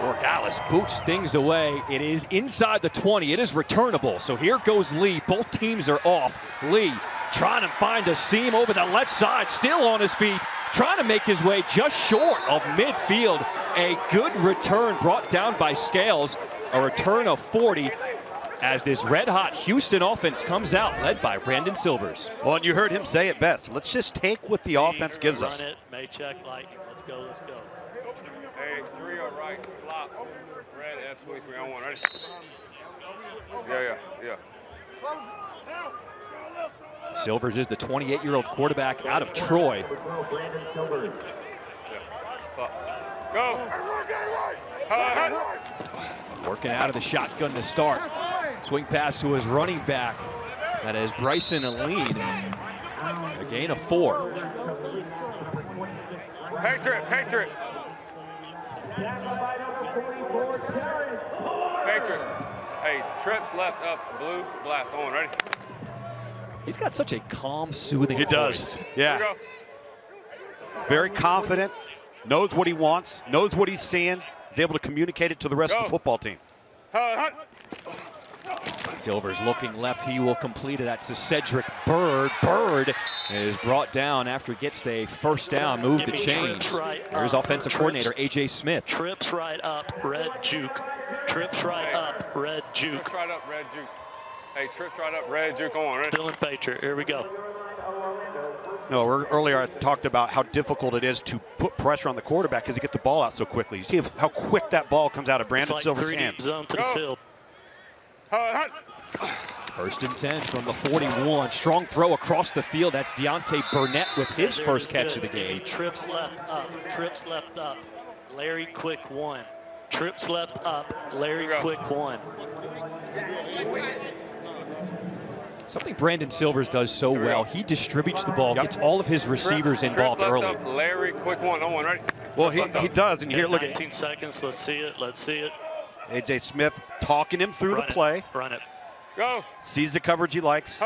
Borgalis boots things away. It is inside the 20. It is returnable. So here goes Lee. Both teams are off. Lee trying to find a seam over the left side, still on his feet, trying to make his way just short of midfield. A good return brought down by Scales. A return of 40 as this red-hot Houston offense comes out, led by Brandon Silvers. Well, and you heard him say it best. Let's just take what the offense gives us. Run it, may check lightning. Let's go, let's go. Hey, 3 on right, flop, red, that's sweet, 3 on 1, ready? Yeah. Silvers is the 28-year-old quarterback out of Troy. Go! Working out of the shotgun to start. Swing pass to his running back. That is Bryson a lead. A gain of 4. Patriot. Hey, trips left up, blue, blast on, ready? He's got such a calm, soothing He voice. does, yeah. Very confident, knows what he wants, knows what he's seeing, is able to communicate it to the rest of the football team. Silvers looking left, he will complete it. That's a Cedric Bird. Bird is brought down after he gets a first down, move the chains. There's offensive coordinator A.J. Smith. Trips right up, red juke. Trips right up, red juke. Trips right up, red juke. Hey, trips right up, red juke on, ready? Still in Patriot, here we go. No, earlier I talked about how difficult it is to put pressure on the quarterback because he gets the ball out so quickly. You see how quick that ball comes out of Brandon Silver's hands. Zone to the field. First and 10 from the 41. Strong throw across the field. That's Deontay Burnett with his first catch of the game. Trips left up. Larry Quick 1. Trips left up. Larry Quick 1. Something Brandon Silvers does so well, he distributes the ball, gets all of his receivers involved early. Up, Larry Quick 1 on 1, ready? Well, he does, and here, look at 19 seconds, let's see it. A.J. Smith talking him through the play. Run it. Go. Sees the coverage he likes.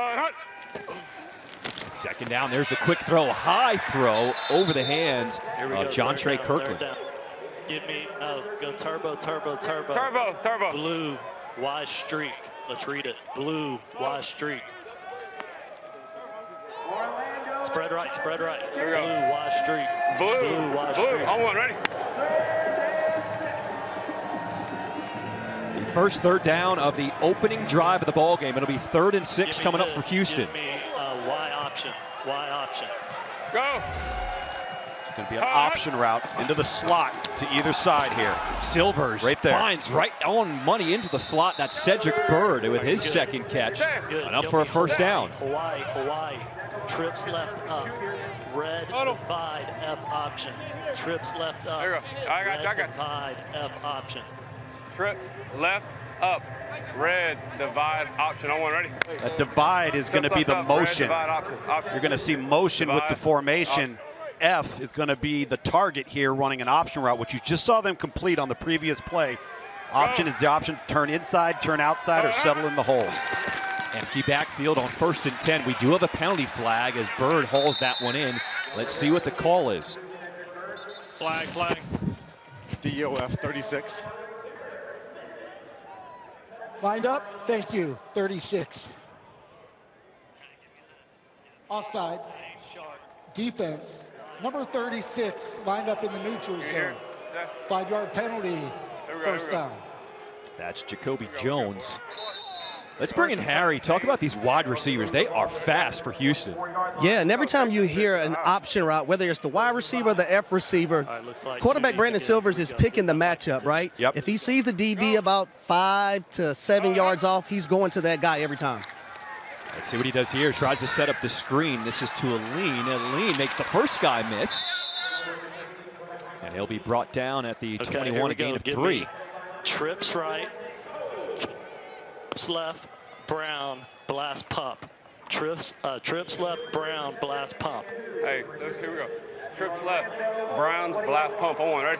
Second down, there's the quick throw, high throw over the hands of John Trey Kirkland. Give me, go turbo. Turbo. Blue, Y streak. Let's read it. Blue, Y streak. Spread right. Here we go. Blue, Y streak. Blue, Y streak. On 1, ready? The first third down of the opening drive of the ball game. It'll be 3rd and 6 coming up for Houston. Give me Y option. Go. It's going to be an option route into the slot to either side here. Silvers right there. finds right on money into the slot. That's Cedric Bird with his second catch. Enough for a first down. Hawaii. Trips left up. Red divide F option. Trips left up. There you go. I got you. Divide F option. Trips left up. Red divide option on 1, ready? A divide is going to be the motion. Option. You're going to see motion with the formation. F is going to be the target here running an option route, which you just saw them complete on the previous play. Option is the option to turn inside, turn outside, or settle in the hole. Empty backfield on 1st and 10. We do have a penalty flag as Bird hauls that one in. Let's see what the call is. Flag. DOF 36. Lined up, thank you, 36. Offside, defense, number 36, lined up in the neutral zone. 5-yard penalty, first down. That's Jacoby Jones. Let's bring in Harry. Talk about these wide receivers. They are fast for Houston. Yeah, and every time you hear an option route, whether it's the wide receiver or the F receiver, quarterback Brandon Silvers is picking the matchup, right? Yep. If he sees the DB about 5 to 7 yards off, he's going to that guy every time. Let's see what he does here. Tries to set up the screen. This is to Aline. Aline makes the first guy miss. And he'll be brought down at the 21, a gain of 3. Trips right. Trips left, Brown, blast pump. Trips left, Brown, blast pump. Hey, here we go. Trips left, Brown, blast pump on 1, ready?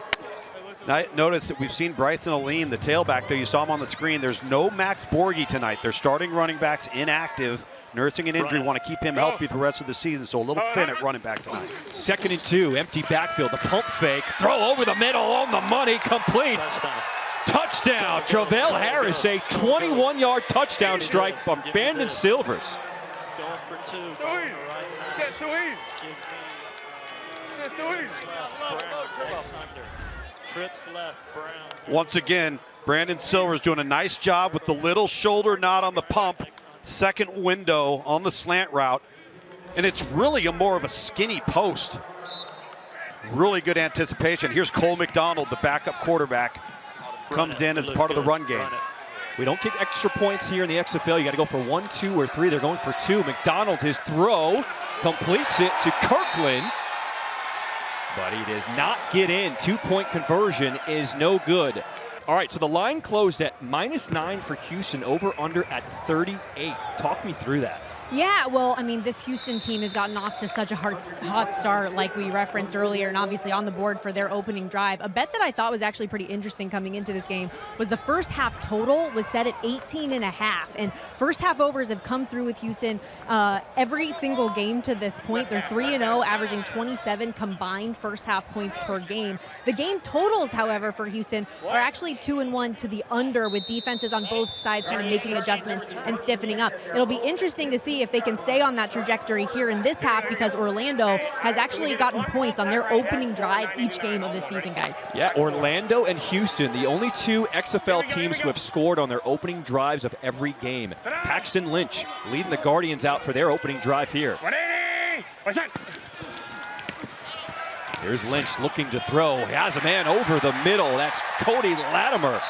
Now, notice that we've seen Bryson Aline, the tailback there. You saw him on the screen. There's no Max Borghi tonight. They're starting running backs inactive, nursing an injury. Want to keep him healthy for the rest of the season, so a little thin at running back tonight. 2nd and 2, empty backfield. The pump fake, throw over the middle, on the money, complete. Touchdown, Travell Harris, a 21-yard touchdown strike from Brandon Silvers. Going for 2. Too easy. Trips left, Brown. Once again, Brandon Silver's doing a nice job with the little shoulder nod on the pump. Second window on the slant route. And it's really more of a skinny post. Really good anticipation. Here's Cole McDonald, the backup quarterback. Comes in as part of the run game. We don't kick extra points here in the XFL. You got to go for 1, 2, or 3. They're going for 2. McDonald, his throw, completes it to Kirkland. But he does not get in. 2-point conversion is no good. All right, so the line closed at -9 for Houston, over under at 38. Talk me through that. Yeah, well, I mean, this Houston team has gotten off to such a hot start, like we referenced earlier, and obviously on the board for their opening drive. A bet that I thought was actually pretty interesting coming into this game was the first half total was set at 18.5, and first half overs have come through with Houston every single game to this point. They're 3-0, averaging 27 combined first half points per game. The game totals, however, for Houston are actually 2-1 to the under, with defenses on both sides kind of making adjustments and stiffening up. It'll be interesting to see if they can stay on that trajectory here in this half, because Orlando has actually gotten points on their opening drive each game of this season, guys. Yeah, Orlando and Houston, the only 2 XFL teams who have scored on their opening drives of every game. Paxton Lynch leading the Guardians out for their opening drive here. Here's Lynch looking to throw. He has a man over the middle. That's Cody Latimer.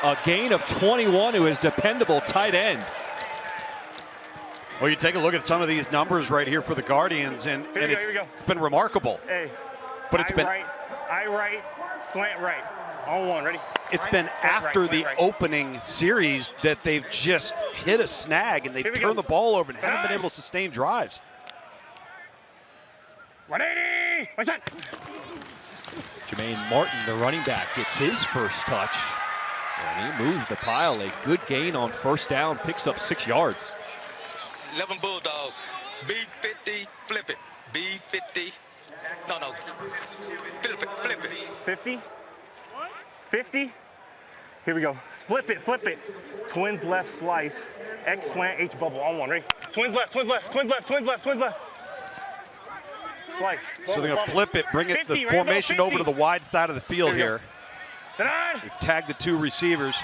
A gain of 21 to his dependable tight end. Well, you take a look at some of these numbers right here for the Guardians, and it's been remarkable. Hey, but it's been I right, slant right. On 1, ready? It's been after the opening series that they've just hit a snag and they've turned the ball over and haven't been able to sustain drives. 180! What's that? Jermaine Martin, the running back, gets his first touch. And he moves the pile. A good gain on first down, picks up 6 yards. 11 Bulldog, B50, flip it, B50, no, flip it. 50? 50? Here we go, flip it. Twins left slice, X slant, H bubble, on 1, ready? Twins left. Slice. So they're gonna flip it, bring it, the formation over to the wide side of the field here. Sit on. They've tagged the 2 receivers.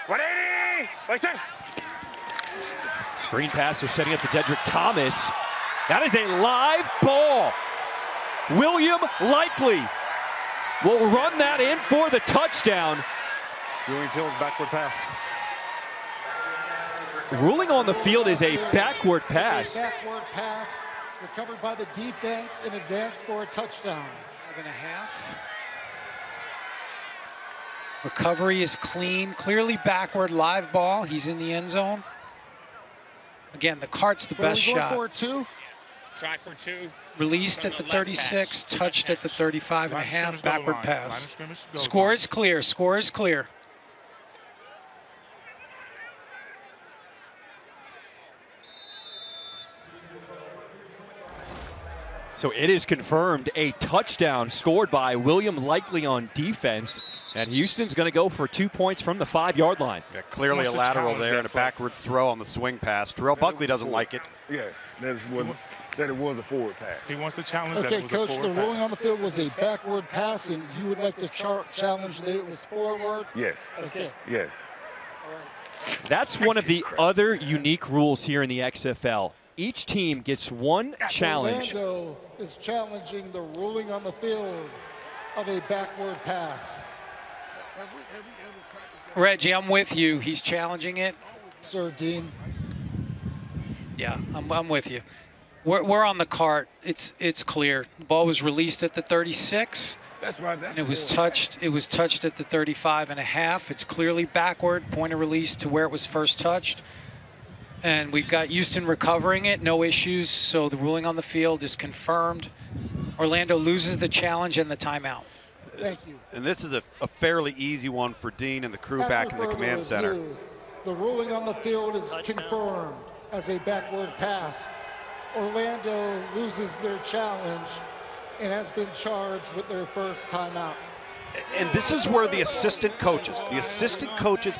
180, wait, set. Screen pass, they're setting up to Dedrick Thomas. That is a live ball. William Likely will run that in for the touchdown. William Fields backward pass. Ruling on the field is a backward pass. It's a backward pass, recovered by the defense and advanced for a touchdown. 5.5. Recovery is clean, clearly backward, live ball. He's in the end zone. Again, the cart's the best shot. For 2? Try for 2. Released at the 36, touched at the 35.5, backward pass. Score is clear, score is clear. So it is confirmed, a touchdown scored by William Likely on defense. And Houston's going to go for 2 points from the 5-yard line. Yeah, clearly a lateral there and a backwards throw on the swing pass. Terrell Buckley doesn't like it. Yes, that it was a forward pass. He wants to challenge okay, that. Coach, the ruling on the field was a backward pass, and you would like to challenge that it was forward? Yes. Okay. Yes. That's one of the other unique rules here in the XFL. Each team gets one challenge. Orlando is challenging the ruling on the field of a backward pass. Reggie, I'm with you. He's challenging it. Sir Dean. Yeah, I'm with you. We're on the cart. It's clear. The ball was released at the 36. That's right. And it was touched. It was touched at the 35.5. It's clearly backward. Point of release to where it was first touched. And we've got Houston recovering it. No issues. So the ruling on the field is confirmed. Orlando loses the challenge and the timeout. Thank you. And this is a fairly easy one for Dean and the crew back in the command center. The ruling on the field is confirmed as a backward pass. Orlando loses their challenge and has been charged with their first timeout. And this is where the assistant coaches,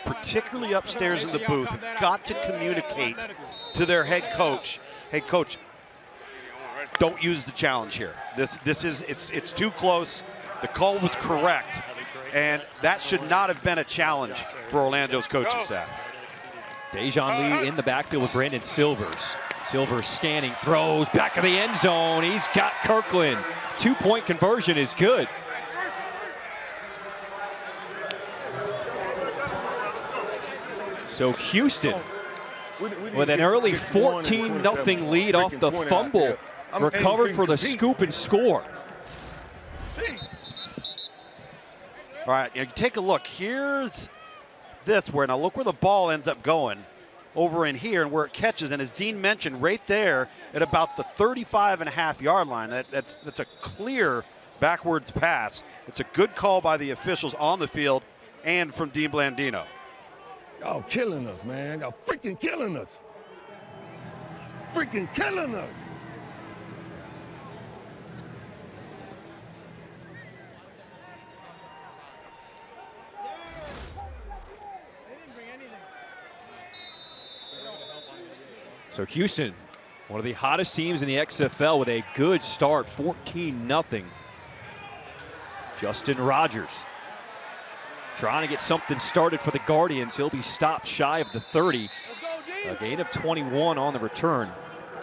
particularly upstairs in the booth, have got to communicate to their head coach, hey coach, don't use the challenge here. It's too close. The call was correct, and that should not have been a challenge for Orlando's coaching staff. Dejan Lee in the backfield with Brandon Silvers. Silvers scanning, throws back of the end zone. He's got Kirkland. 2-point conversion is good. So Houston with an early 14-0 lead off the fumble, recovered for the scoop and score. All right, you take a look. Here's this where, now look where the ball ends up going over in here and where it catches. And as Dean mentioned, right there at about the 35.5-yard line, that's a clear backwards pass. It's a good call by the officials on the field and from Dean Blandino. Y'all killing us, man. Y'all freaking killing us. Freaking killing us. So Houston, one of the hottest teams in the XFL with a good start, 14-0. Justin Rogers trying to get something started for the Guardians. He'll be stopped shy of the 30. A gain of 21 on the return.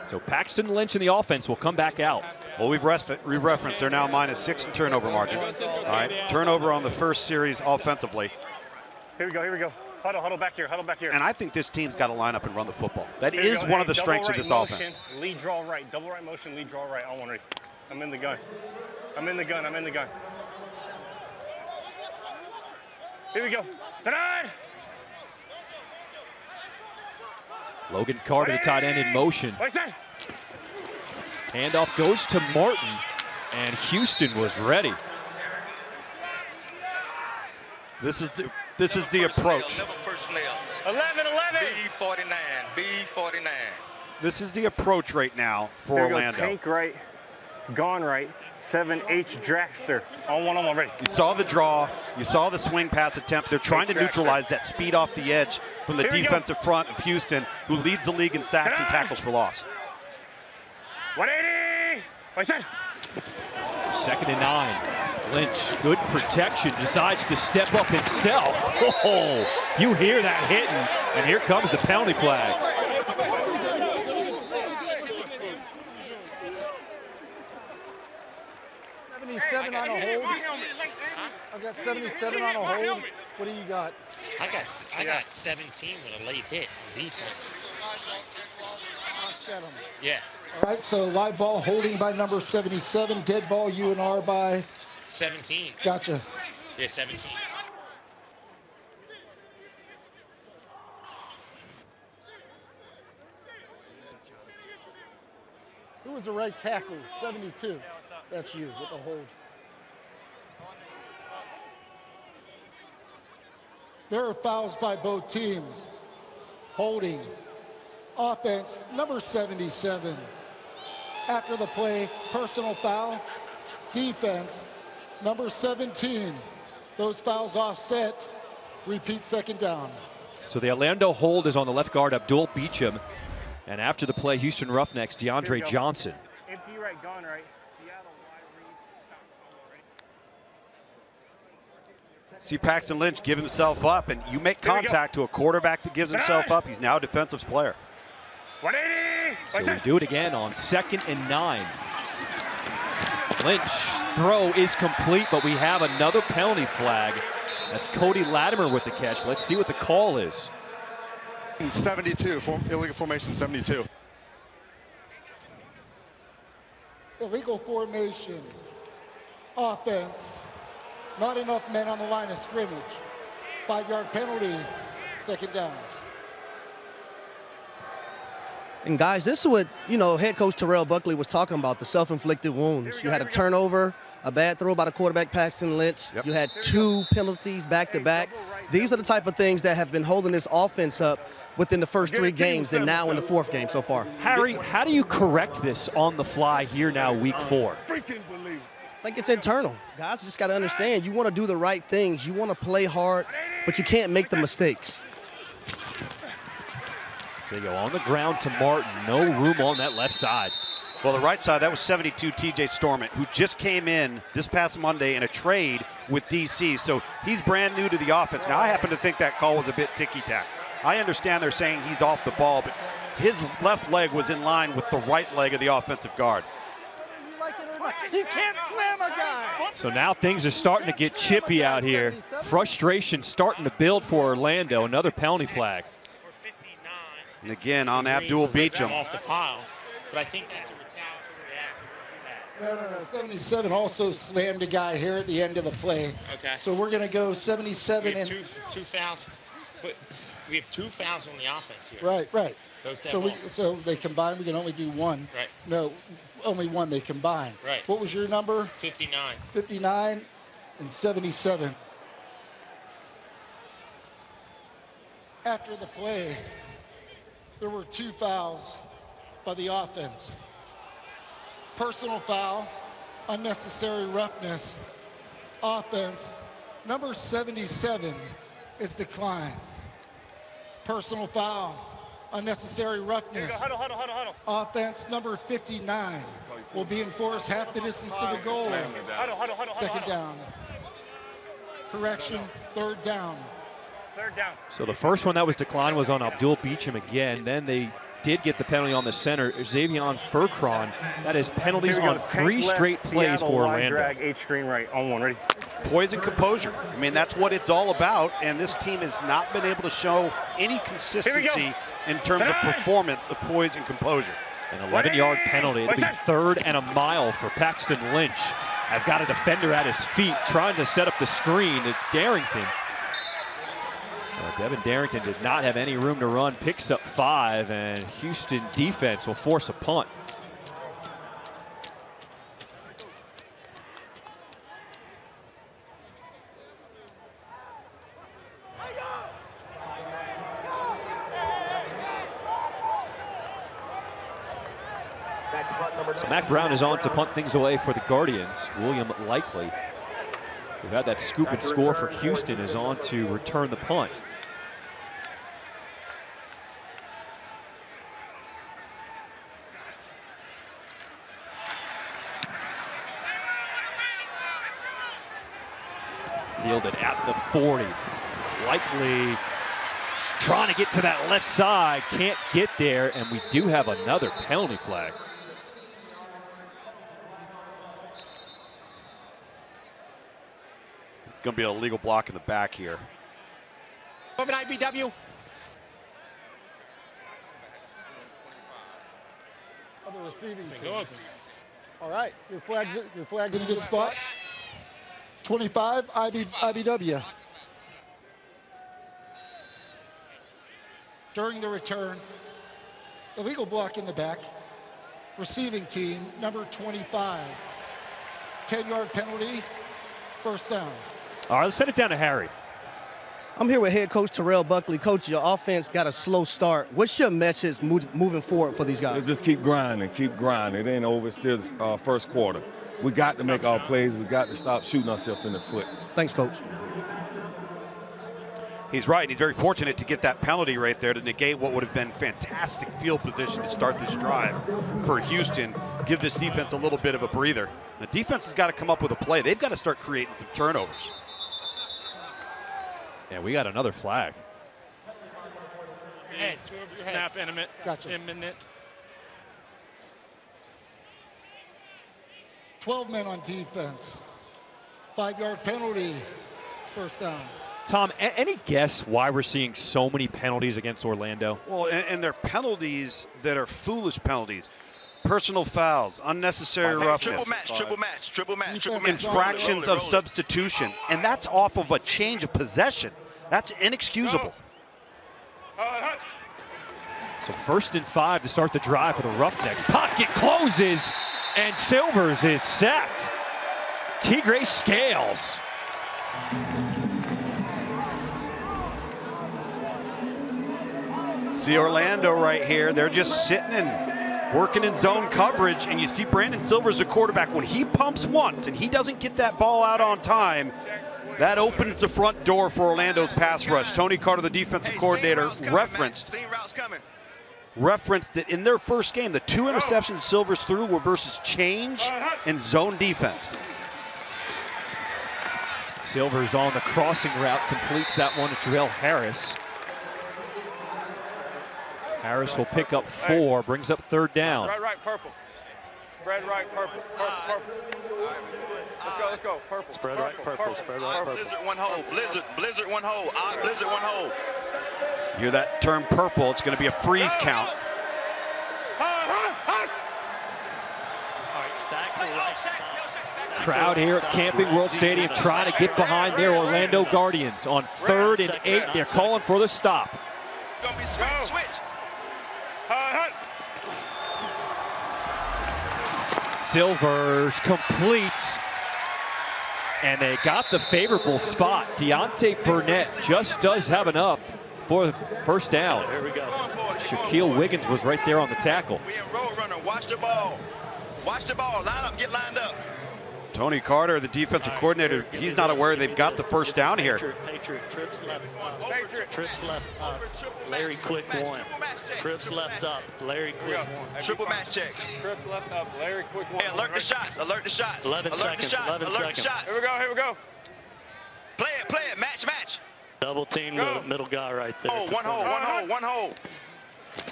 So Paxton Lynch and the offense will come back out. Well, we've referenced they're now -6 in turnover margin. All right, turnover on the first series offensively. Here we go. Huddle back here, And I think this team's got to line up and run the football. That is one of the strengths of this offense. Lead draw right, double right motion, lead draw right. On one ready. I'm in the gun. Here we go. Sit down. Logan Carter, the tight end, in motion. Handoff goes to Martin, and Houston was ready. This is the approach. 11. B49. This is the approach right now for Orlando. Tank right, gone right. 7H Dragster on one ready. You saw the draw. You saw the swing pass attempt. They're trying to neutralize that speed off the edge from the defensive front of Houston, who leads the league in sacks and tackles for loss. 180. Second and 9. Lynch, good protection, decides to step up himself. Oh, you hear that hitting, and here comes the penalty flag. 77 on a hold. I've got 77 on a hold. What do you got? I got 17 with a late hit defense. Yeah. All right, so live ball holding by number 77, dead ball UNR by 17. Gotcha. Yeah, 17. Who was the right tackle? 72. That's you with the hold. There are fouls by both teams. Holding. Offense, number 77. After the play, personal foul. Defense, number 17. Those fouls offset. Repeat second down. So the Orlando hold is on the left guard, Abdul Beecham. And after the play, Houston Roughnecks, DeAndre Johnson. Empty right, gone right. See Paxton Lynch give himself up, and you make contact to a quarterback that gives himself up. He's now a defensive player. 180. So we do it again on 2nd and 9. Lynch throw is complete, but we have another penalty flag. That's Cody Latimer with the catch. Let's see what the call is. 72, illegal formation 72. Illegal formation. Offense. Not enough men on the line of scrimmage. 5-yard penalty. Second down. And guys, this is what, head coach Terrell Buckley was talking about, the self-inflicted wounds. You had a turnover, a bad throw by the quarterback, Paxton Lynch. Yep. You had 2 penalties back-to-back. These are the type of things that have been holding this offense up within the first 3 games and now in the 4th game so far. Harry, how do you correct this on the fly here now, week 4? Freaking believe it. I think it's internal. Guys just got to understand, you want to do the right things. You want to play hard, but you can't make the mistakes. They go on the ground to Martin. No room on that left side. Well, the right side, that was 72 TJ Stormont, who just came in this past Monday in a trade with DC. So he's brand new to the offense. Now, I happen to think that call was a bit ticky-tack. I understand they're saying he's off the ball, but his left leg was in line with the right leg of the offensive guard. You can't slam a guy. So now things are starting to get chippy out here. Frustration starting to build for Orlando. Another penalty flag. And again, on Abdul Beecham. Off the pile, but I think that's a retaliatory act. No. 77 also slammed a guy here at the end of the play. Okay. So we're going to go 77 We have and two fouls, but we have 2 fouls on the offense here. right. Those So they combine. We can only do 1. Right. No, only 1 they combine. Right. What was your number? 59. 59 and 77. After the play, there were 2 fouls by the offense. Personal foul, unnecessary roughness. Offense, number 77 is declined. Personal foul, unnecessary roughness. Huddle. Offense, number 59 will be enforced half the distance to the goal. Huddle. Second down. Correction, 3rd down. 3rd down. So the first one that was declined was on Abdul Beecham again. Then they did get the penalty on the center, Xavion Furcron. That is penalties on 3 straight plays for Orlando. Drag H screen right on 1. Ready? Poise and composure. I mean, that's what it's all about, and this team has not been able to show any consistency in terms of performance of poise and composure. An 11-yard penalty. It'll be 3rd and a mile for Paxton Lynch. Has got a defender at his feet trying to set up the screen at Darrington. Devin Darrington did not have any room to run, picks up 5, and Houston defense will force a punt. So Mac Brown is on to punt things away for the Guardians. William Likely, who had that scoop and score for Houston, is on to return the punt. Fielded at the 40. Likely trying to get to that left side, can't get there, and we do have another penalty flag. It's going to be an illegal block in the back here. Over IBW. Other receiving team. All right, your flag's in a good spot. 25, IBW. During the return, illegal block in the back. Receiving team, number 25. 10-yard penalty, 1st down. All right, let's send it down to Harry. I'm here with head coach Terrell Buckley. Coach, your offense got a slow start. What's your message moving forward for these guys? Just keep grinding. It ain't over. It's still the first quarter. We got to make our plays. We got to stop shooting ourselves in the foot. Thanks, Coach. He's right. He's very fortunate to get that penalty right there to negate what would have been fantastic field position to start this drive for Houston. Give this defense a little bit of a breather. The defense has got to come up with a play. They've got to start creating some turnovers. And we got another flag. Head, 2 over your head. Snap imminent. Gotcha. Imminent. 12 men on defense. 5-yard penalty. It's 1st down. Tom, any guess why we're seeing so many penalties against Orlando? Well, and they're penalties that are foolish penalties. Personal fouls, unnecessary roughness. Triple match. Infractions of substitution. And that's off of a change of possession. That's inexcusable. So 1st and 5 to start the drive for the Roughnecks. Pocket closes, and Silvers is sacked. Tigre Scales. See Orlando right here. They're just sitting and working in zone coverage, and you see Brandon Silvers, the quarterback. When he pumps once and he doesn't get that ball out on time, that opens the front door for Orlando's pass rush. Tony Carter, the defensive coordinator, referenced that in their first game, the 2 interceptions Silvers threw were versus change and zone defense. Silvers on the crossing route, completes that one to Jarrell Harris. Harris will pick up 4, brings up 3rd down. Right, purple. Spread right, purple. Purple. Let's go. Purple. Spread right, purple. Spread right, purple. Blizzard, 1 hole. Blizzard, 1 hole. Blizzard, 1 hole. You hear that term purple, it's going to be a freeze count. Crowd here at Camping World Stadium trying to get behind their Orlando Guardians. On 3rd and 8, they're calling for the stop. Gonna be switch. Silvers completes, and they got the favorable spot. Deontay Burnett just does have enough for the 1st down. Here we go. Shaquille Wiggins was right there on the tackle. We in road runner. Watch the ball. Line up. Get lined up. Tony Carter, the defensive coordinator, he's not aware they've got the 1st down here. Patriot, trips left up. Larry quick 1. Trips left up. Larry quick 1. Triple match check. Trips left up. Larry quick 1. Hey, alert the shots. 11 seconds. 11 seconds. Here we go. Play it. Match. Double team the middle guy right there. Oh, 1 hole.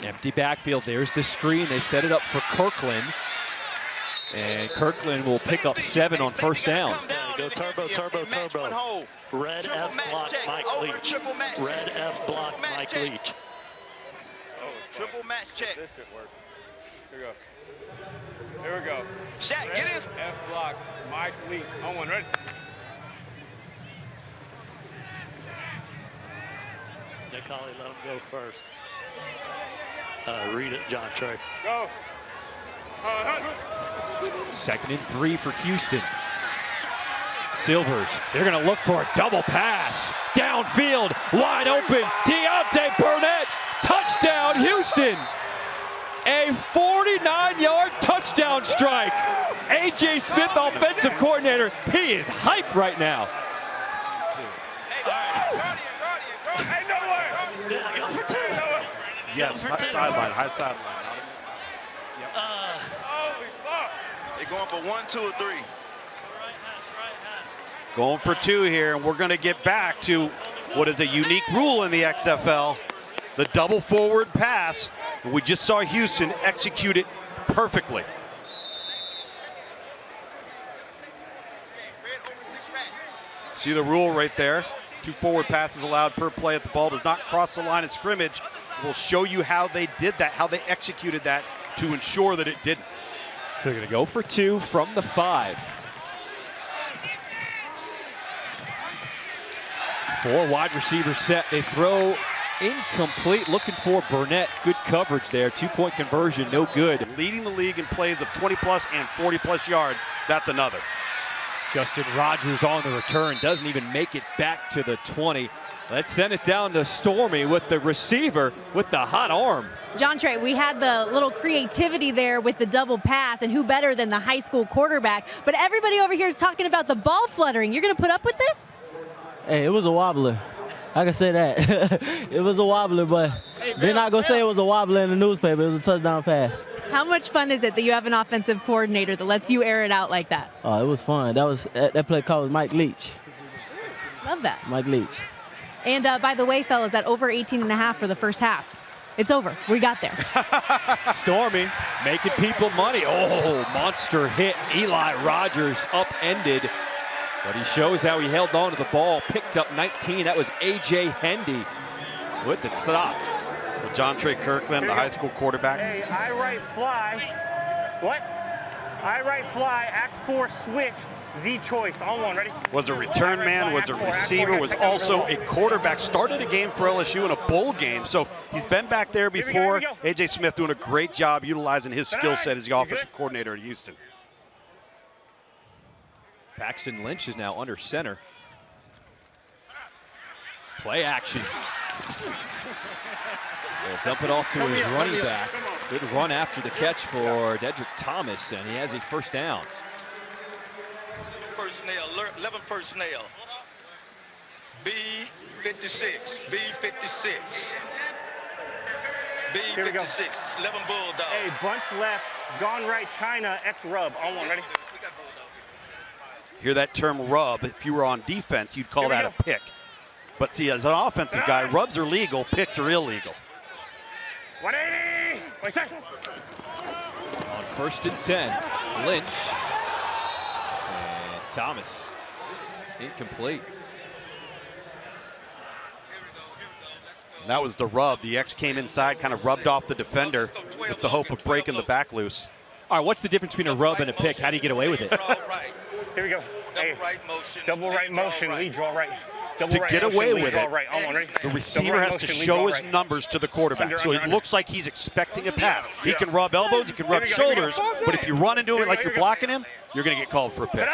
Empty backfield. There's the screen. They set it up for Kirkland. And Kirkland will pick up 7 on 1st down. Go turbo. Red F block Mike Leach. Red F block Mike Leach. Triple match check. This should work. Here we go. Shaq, get in. F block Mike Leach. On 1, ready? Nick Hawley, let him go first. Read it, John Trey. Go. 2nd and 3 for Houston. Silvers, they're going to look for a double pass. Downfield, wide open. Deontay Burnett, touchdown Houston. A 49-yard touchdown strike. A.J. Smith, offensive coordinator, he is hyped right now. Yes, high sideline. They're going for 1, 2, or 3. Going for 2 here, and we're going to get back to what is a unique rule in the XFL, the double forward pass. We just saw Houston execute it perfectly. See the rule right there. 2 forward passes allowed per play if the ball does not cross the line of scrimmage. We'll show you how they did that, how they executed that to ensure that it didn't. So they're going to go for 2 from the 5. 4 wide receivers set. They throw incomplete, looking for Burnett. Good coverage there. 2-point conversion, no good. Leading the league in plays of 20-plus and 40-plus yards. That's another. Justin Rogers on the return, doesn't even make it back to the 20. Let's send it down to Stormy with the receiver with the hot arm. John Trey, we had the little creativity there with the double pass, and who better than the high school quarterback? But everybody over here is talking about the ball fluttering. You're going to put up with this? Hey, it was a wobbler. I can say that. It was a wobbler, but they're not going to say it was a wobbler in the newspaper. It was a touchdown pass. How much fun is it that you have an offensive coordinator that lets you air it out like that? Oh, it was fun. That play called was Mike Leach. Love that. Mike Leach. And by the way, fellas, that over 18.5 for the first half. It's over. We got there. Stormy making people money. Oh, monster hit. Eli Rogers upended. But he shows how he held on to the ball. Picked up 19. That was A.J. Hendy with the stop. Well, John Trey Kirkland, the high school quarterback. Hey, I right fly. What? I right fly, act 4 switch. Z choice, on one, ready? Was a return man, was a receiver, was also a quarterback. Started a game for LSU in a bowl game, so he's been back there before. A.J. Smith doing a great job utilizing his skill set as the offensive coordinator at Houston. Paxton Lynch is now under center. Play action. He'll dump it off to his running back. Good run after the catch for Dedrick Thomas, and he has a first down. Personnel, 11 personnel. B56, B56. B56, 11 Bulldogs. Hey, bunch left, gone right, China, X rub, on one, ready? Hear that term rub, if you were on defense, you'd call that a pick. But see, as an offensive guy, rubs are legal, picks are illegal. 180! Wait a second. On 1st and 10, Lynch. And Thomas, incomplete. And that was the rub. The X came inside, kind of rubbed off the defender with the hope of breaking the back loose. All right, what's the difference between a rub and a pick? How do you get away with it? Here we go. Hey, double right motion, lead, draw right. Double to right get motion, away lead, with draw it, right. On one, ready? the receiver has to show his numbers to the quarterback. So it looks like he's expecting a pass. He can rub elbows, he can rub shoulders, but if you run into him like you're blocking him, you're going to get called for a pick.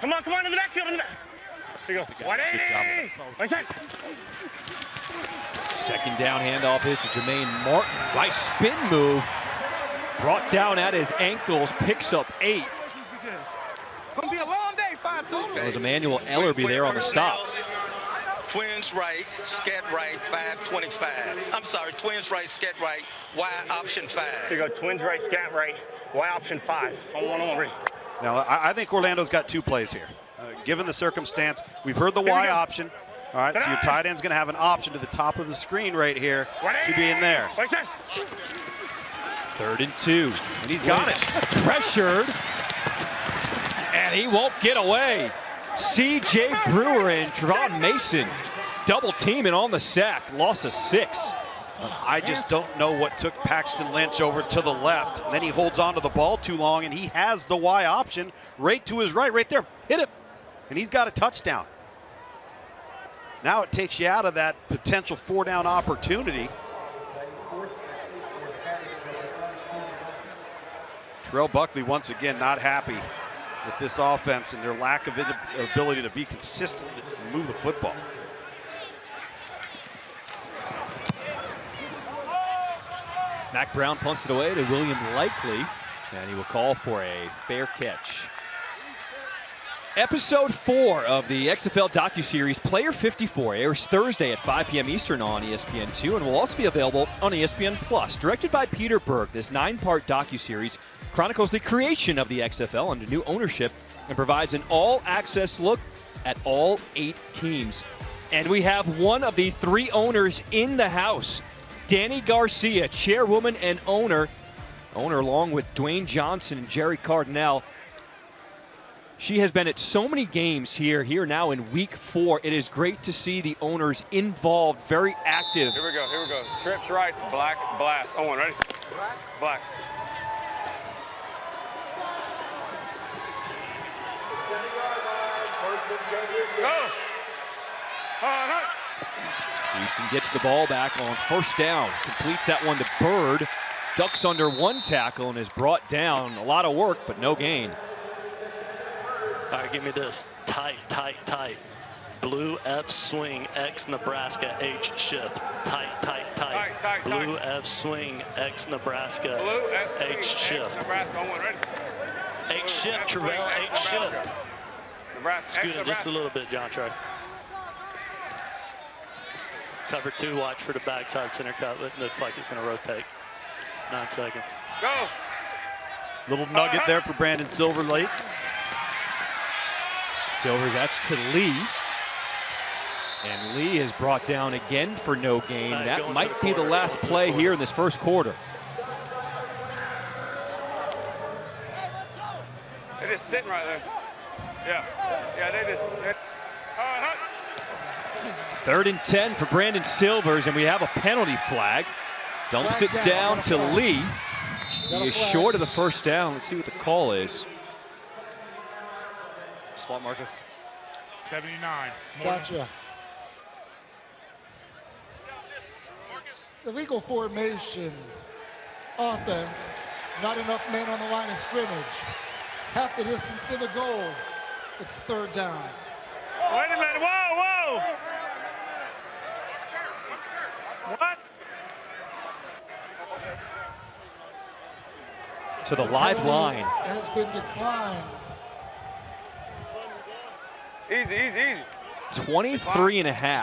Come on, in the backfield, in the back. Here you go. 180! Wait a second. Second down handoff is to Jermaine Martin. Nice spin move. Brought down at his ankles, picks up 8. Gonna be a long day, 5-2. That was Emmanuel Ellerby there on the stop. Twins right, scat right, 525. I'm sorry, twins right, scat right, Y option 5. Here you go, twins right, scat right, Y option 5. On one, ready. Now, I think Orlando's got 2 plays here. Given the circumstance, we've heard the Y option. All right, so your tight end's going to have an option to the top of the screen right here. Should be in there. 3rd and 2. And he's got it. Pressured. And he won't get away. C.J. Brewer and Trevon Mason double teaming on the sack. Loss of 6. I just don't know what took Paxton Lynch over to the left. And then he holds on to the ball too long, and he has the Y option right to his right there. Hit him. And he's got a touchdown. Now it takes you out of that potential 4-down opportunity. Terrell Buckley once again not happy with this offense and their lack of ability to be consistent and move the football. Mac Brown punts it away to William Likely, and he will call for a fair catch. Episode 4 of the XFL docuseries Player 54 airs Thursday at 5 p.m. Eastern on ESPN2 and will also be available on ESPN Plus. Directed by Peter Berg, this 9-part docuseries chronicles the creation of the XFL under new ownership and provides an all-access look at all 8 teams. And we have one of the 3 owners in the house, Danny Garcia, chairwoman and owner along with Dwayne Johnson and Jerry Cardinale. She has been at so many games here now in week 4. It is great to see the owners involved, very active. Here we go. Trips right, black, blast. On one, ready? Black. Go! Houston gets the ball back on 1st down. Completes that one to Bird. Ducks under 1 tackle and is brought down. A lot of work, but no gain. All right, give me this. Tight. Blue F swing, X Nebraska, H shift. Tight. Blue F swing, X Nebraska, H shift. Nebraska on one, ready? H shift, Travell, H shift. Scoot it just a little bit, John Trey. Cover 2, watch for the backside center cut. It looks like it's going to rotate. 9 seconds. Go! Little nugget there for Brandon Silver late. Silver, that's to Lee. And Lee is brought down again for no gain. That might be the last play here in this 1st quarter. They're just sitting right there. Yeah, they just... 3rd and 10 for Brandon Silvers, and we have a penalty flag. Dumps it down to Lee. He is short of the 1st down. Let's see what the call is. Spot Marcus. 79. Gotcha. Illegal formation offense. Not enough men on the line of scrimmage. Half the distance to the goal. It's third down. Wait a minute. Whoa, whoa. What? So the live line has been declined. Easy, easy, easy. 23.5.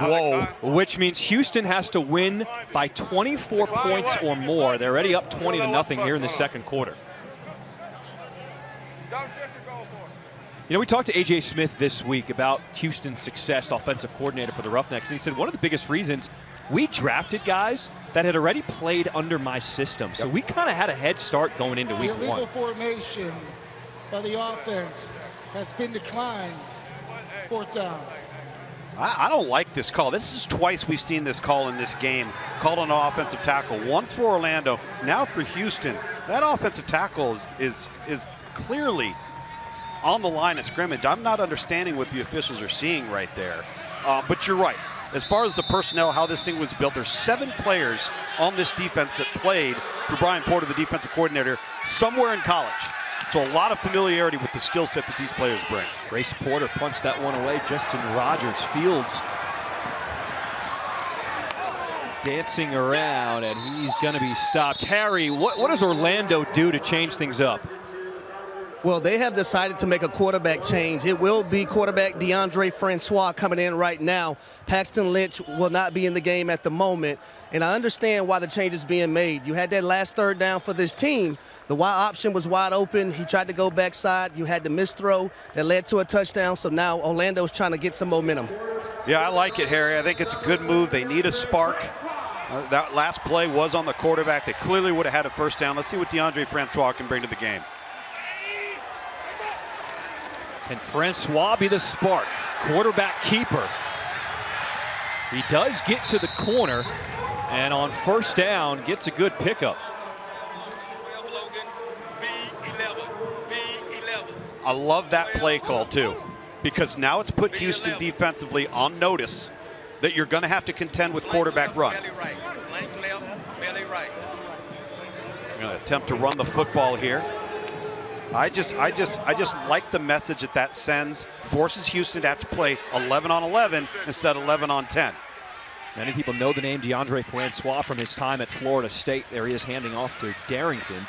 Whoa. Which means Houston has to win by 24 points or more. They're already up 20-0 here in the second quarter. You know, we talked to A.J. Smith this week about Houston's success, offensive coordinator for the Roughnecks, and he said one of the biggest reasons we drafted guys that had already played under my system. So we kind of had a head start going into week one. The illegal formation by the offense has been declined. Fourth down. I don't like this call. This is twice we've seen this call in this game. Called on an offensive tackle. Once for Orlando, now for Houston. That offensive tackle is clearly on the line of scrimmage. I'm not understanding what the officials are seeing right there. But you're right. As far as the personnel, how this thing was built, there's 7 players on this defense that played for Brian Porter, the defensive coordinator, somewhere in college. So a lot of familiarity with the skill set that these players bring. Grace Porter punts that one away. Justin Rogers Fields dancing around, and he's going to be stopped. Harry, what does Orlando do to change things up? Well, they have decided to make a quarterback change. It will be quarterback DeAndre Francois coming in right now. Paxton Lynch will not be in the game at the moment. And I understand why the change is being made. You had that last third down for this team. The wide option was wide open. He tried to go backside. You had the missed throw that led to a touchdown. So now Orlando's trying to get some momentum. Yeah, I like it, Harry. I think it's a good move. They need a spark. That last play was on the quarterback. They clearly would have had a first down. Let's see what DeAndre Francois can bring to the game. Can Francois be the spark? Quarterback keeper. He does get to the corner, and on first down gets a good pickup. I love that play call too, because now it's put Houston defensively on notice that you're going to have to contend with quarterback run. You're going to attempt to run the football here. I just like the message that sends. Forces Houston to have to play 11 on 11 instead of 11 on 10. Many people know the name DeAndre Francois from his time at Florida State. There he is handing off to Darrington.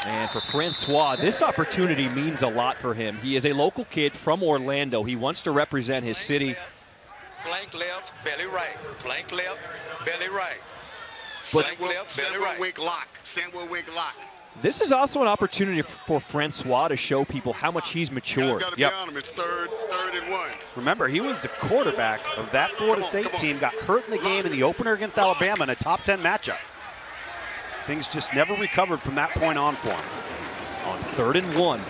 And for Francois, this opportunity means a lot for him. He is a local kid from Orlando. He wants to represent his city. Flank left, belly right. Flank left, belly right. But Flank left, belly right. Wig lock. Sandwell wig lock. this is also an opportunity for Francois to show people how much he's matured. Yep. It's third and 1. Remember, he was the quarterback of that Florida State team, got hurt in the game in the opener against Alabama in a top 10 matchup. Things just never recovered from that point on for him. On 3rd and 1.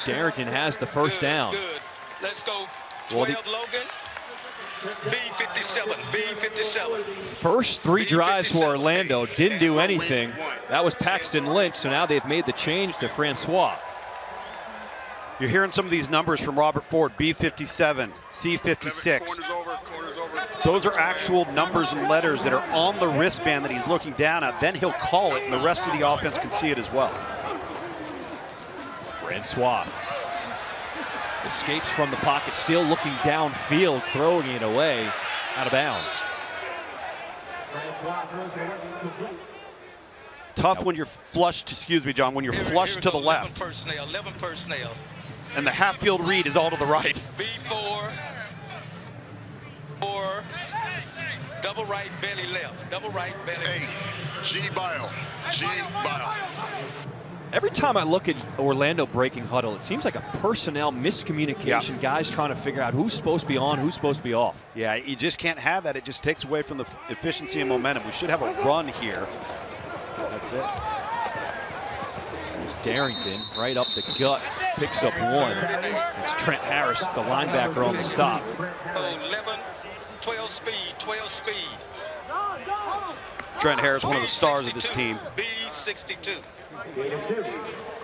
Darrington has the first down. Good. Let's go. 12 Logan. B57. B57. First 3 drives for Orlando didn't do anything. That was Paxton Lynch, so now they've made the change to Francois. You're hearing some of these numbers from Robert Ford, B57, C56. Those are actual numbers and letters that are on the wristband that he's looking down at. Then he'll call it, and the rest of the offense can see it as well. Francois escapes from the pocket, still looking downfield, throwing it away out of bounds. Tough when you're flushed, excuse me, John, when you're flushed to the left. 11 personnel. And the half field read is all to the right. B4. 4. Double right, belly left. Double right, belly left. G-Bile. G-Bile. Every time I look at Orlando breaking huddle, it seems like a personnel miscommunication. Yeah. Guys trying to figure out who's supposed to be on, who's supposed to be off. Yeah, you just can't have that. It just takes away from the efficiency and momentum. We should have a run here. That's it. There's Darrington right up the gut, picks up 1. It's Trent Harris, the linebacker, on the stop. 11, 12 speed, 12 speed. Trent Harris, one of the stars of this team. B62.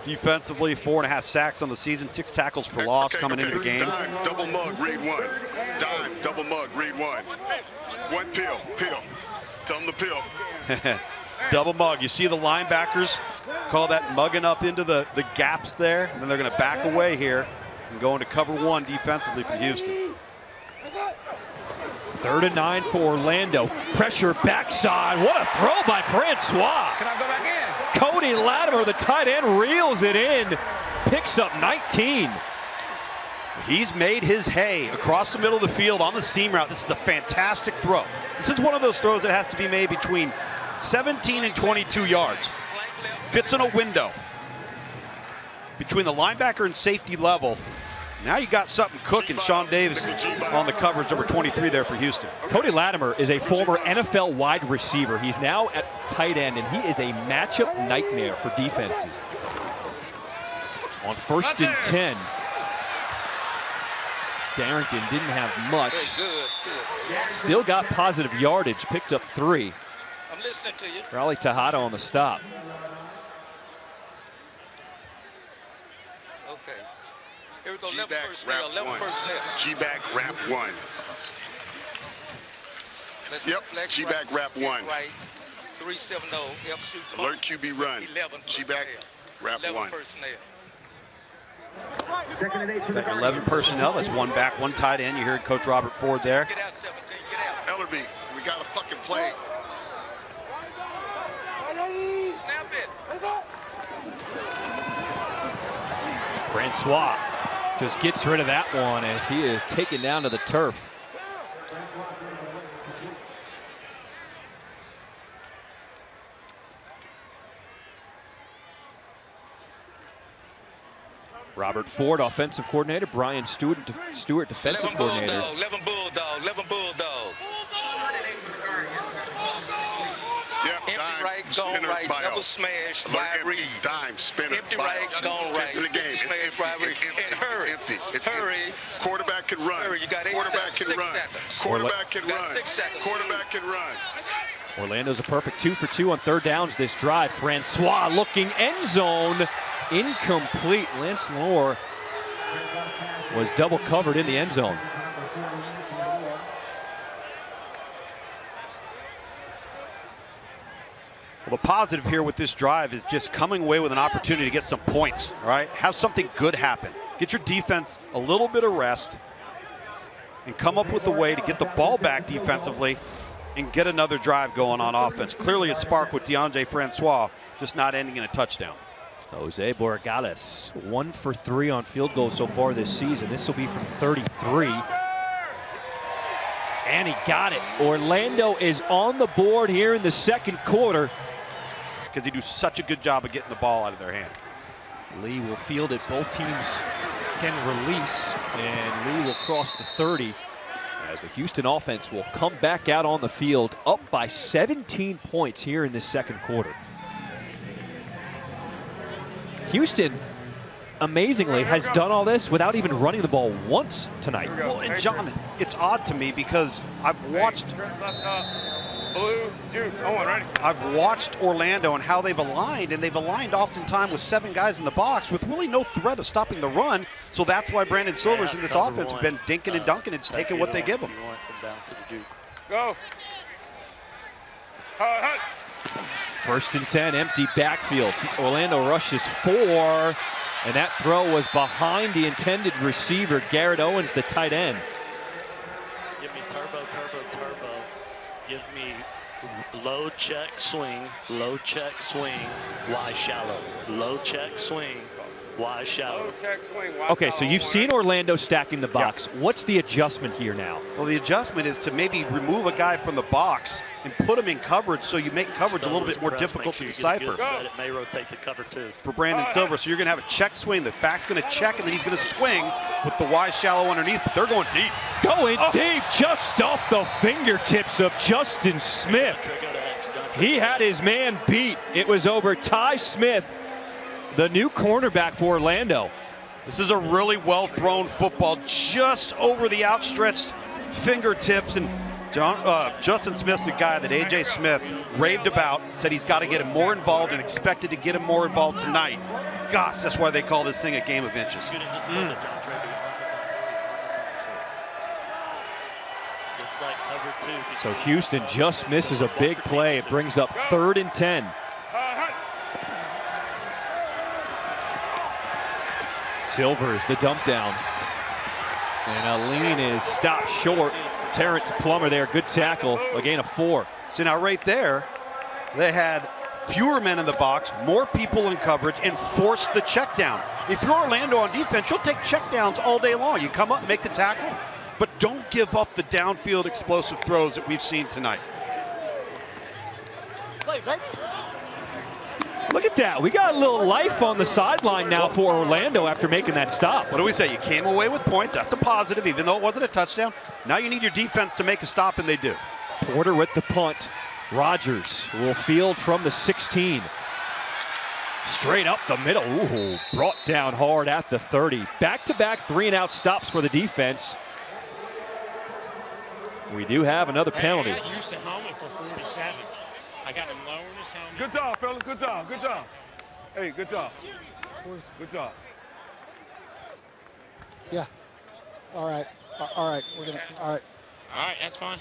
Defensively, 4.5 sacks on the season, 6 tackles for loss coming into the game. Dime, double mug, read 1. Dime, double mug, read 1. 1 pill. Tell them to pill. Double mug. You see the linebackers call that mugging up into the gaps there, and then they're going to back away here and go into cover 1 defensively for Houston. 3rd and 9 for Orlando. Pressure backside. What a throw by Francois. Can I go back in? Cody Latimer, the tight end, reels it in. Picks up 19. He's made his hay across the middle of the field on the seam route. This is a fantastic throw. This is one of those throws that has to be made between 17 and 22 yards. Fits in a window between the linebacker and safety level. Now you got something cooking. Sean Davis on the coverage, number 23 there for Houston. Cody Latimer is a former NFL wide receiver. He's now at tight end, and he is a matchup nightmare for defenses. On 1st and 10, Darrington didn't have much. Still got positive yardage, picked up 3. I'm listening to you. Raleigh Tejada on the stop. Okay. Here we go. 11 G-back, personnel. 11 1. personnel. G-back, wrap 1. Yep, G-back, wrap 1. Right. 370. F shoot. Alert QB run. 11 G-back, wrap 1. 11 personnel. Got 11 personnel. That's 1 back, 1 tight end. You heard Coach Robert Ford there. Get out 17. Get out. Ellerby, we got to fucking play. Snap it. Francois just gets rid of that one as he is taken down to the turf. Robert Ford, offensive coordinator. Brian Stewart, defensive coordinator. 11 Bulldog. 11 Bulldog. Yep, Empty dime, right, gone spinner, right, bio. double smash, Alert wide empty, read. dime, spinner, Empty bio. right, gone right. In the game, it's Smash, empty, wide read. it's empty, And hurry. It's empty. It's Hurry. empty. Quarterback can run. Hurry, you got 8 Quarterback seconds, can 6 run. seconds. Quarterback can You got run. 6 seconds. Quarterback can run. Orlando's a perfect 2 for 2 on 3rd downs this drive. Francois looking end zone. Incomplete. Lance Moore was double covered in the end zone. Well, the positive here with this drive is just coming away with an opportunity to get some points, all right? Have something good happen. Get your defense a little bit of rest and come up with a way to get the ball back defensively and get another drive going on offense. Clearly a spark with DeAndre Francois, just not ending in a touchdown. Jose Borregales, 1 for 3 on field goals so far this season. This will be from 33. And he got it. Orlando is on the board here in the 2nd quarter. Because they do such a good job of getting the ball out of their hand. Lee will field it. Both teams can release, and Lee will cross the 30 as the Houston offense will come back out on the field up by 17 points here in this 2nd quarter. Houston, amazingly, has done all this without even running the ball once tonight. Well, and John, it's odd to me because I've watched Blue, juice, ready. I've watched Orlando and how they've aligned, and they've aligned oftentimes with 7 guys in the box with really no threat of stopping the run. So that's why Brandon Silvers in this offense have been dinking and dunking and taking what they give them. Go. 1st and 10, empty backfield. Orlando rushes 4, and that throw was behind the intended receiver, Garrett Owens, the tight end. Give me turbo, turbo, turbo. Give me low check swing, low check swing, wide shallow. Low check swing, wide shallow. Low check swing, wide Okay, so you've seen Orlando stacking the box. Yeah. What's the adjustment here now? Well, the adjustment is to maybe remove a guy from the box and put him in coverage so you make coverage a little bit more difficult to decipher. It may rotate the cover too. For Brandon Silver, so you're going to have a check swing. The back's going to check, and then he's going to swing with the wide shallow underneath, but they're going deep. Going deep, just off the fingertips of Justin Smith. He had his man beat. It was over Ty Smith, the new cornerback for Orlando. This is a really well-thrown football, just over the outstretched fingertips, and Justin Smith's the guy that A.J. Smith raved about, said he's got to get him more involved and expected to get him more involved tonight. Gosh, that's why they call this thing a game of inches. So Houston just misses a big play. It brings up 3rd and 10. Silvers, the dump down. And a lean is stopped short. Terrence Plummer there, good tackle, a gain of 4. So now right there, they had fewer men in the box, more people in coverage, and forced the check down. If you're Orlando on defense, you'll take check downs all day long. You come up, make the tackle, but don't give up the downfield explosive throws that we've seen tonight. Look at that. We got a little life on the sideline now for Orlando after making that stop. What do we say? You came away with points. That's a positive, even though it wasn't a touchdown. Now you need your defense to make a stop, and they do. Porter with the punt. Rogers will field from the 16. Straight up the middle. Ooh, brought down hard at the 30. Back-to-back 3-and-out stops for the defense. We do have another penalty. I used the helmet for 47. I got him lowering his helmet. Good job, fellas. Good job. Good job. Hey, good job. Good job. Yeah. All right. All right. We're gonna. All right. All right, that's fine.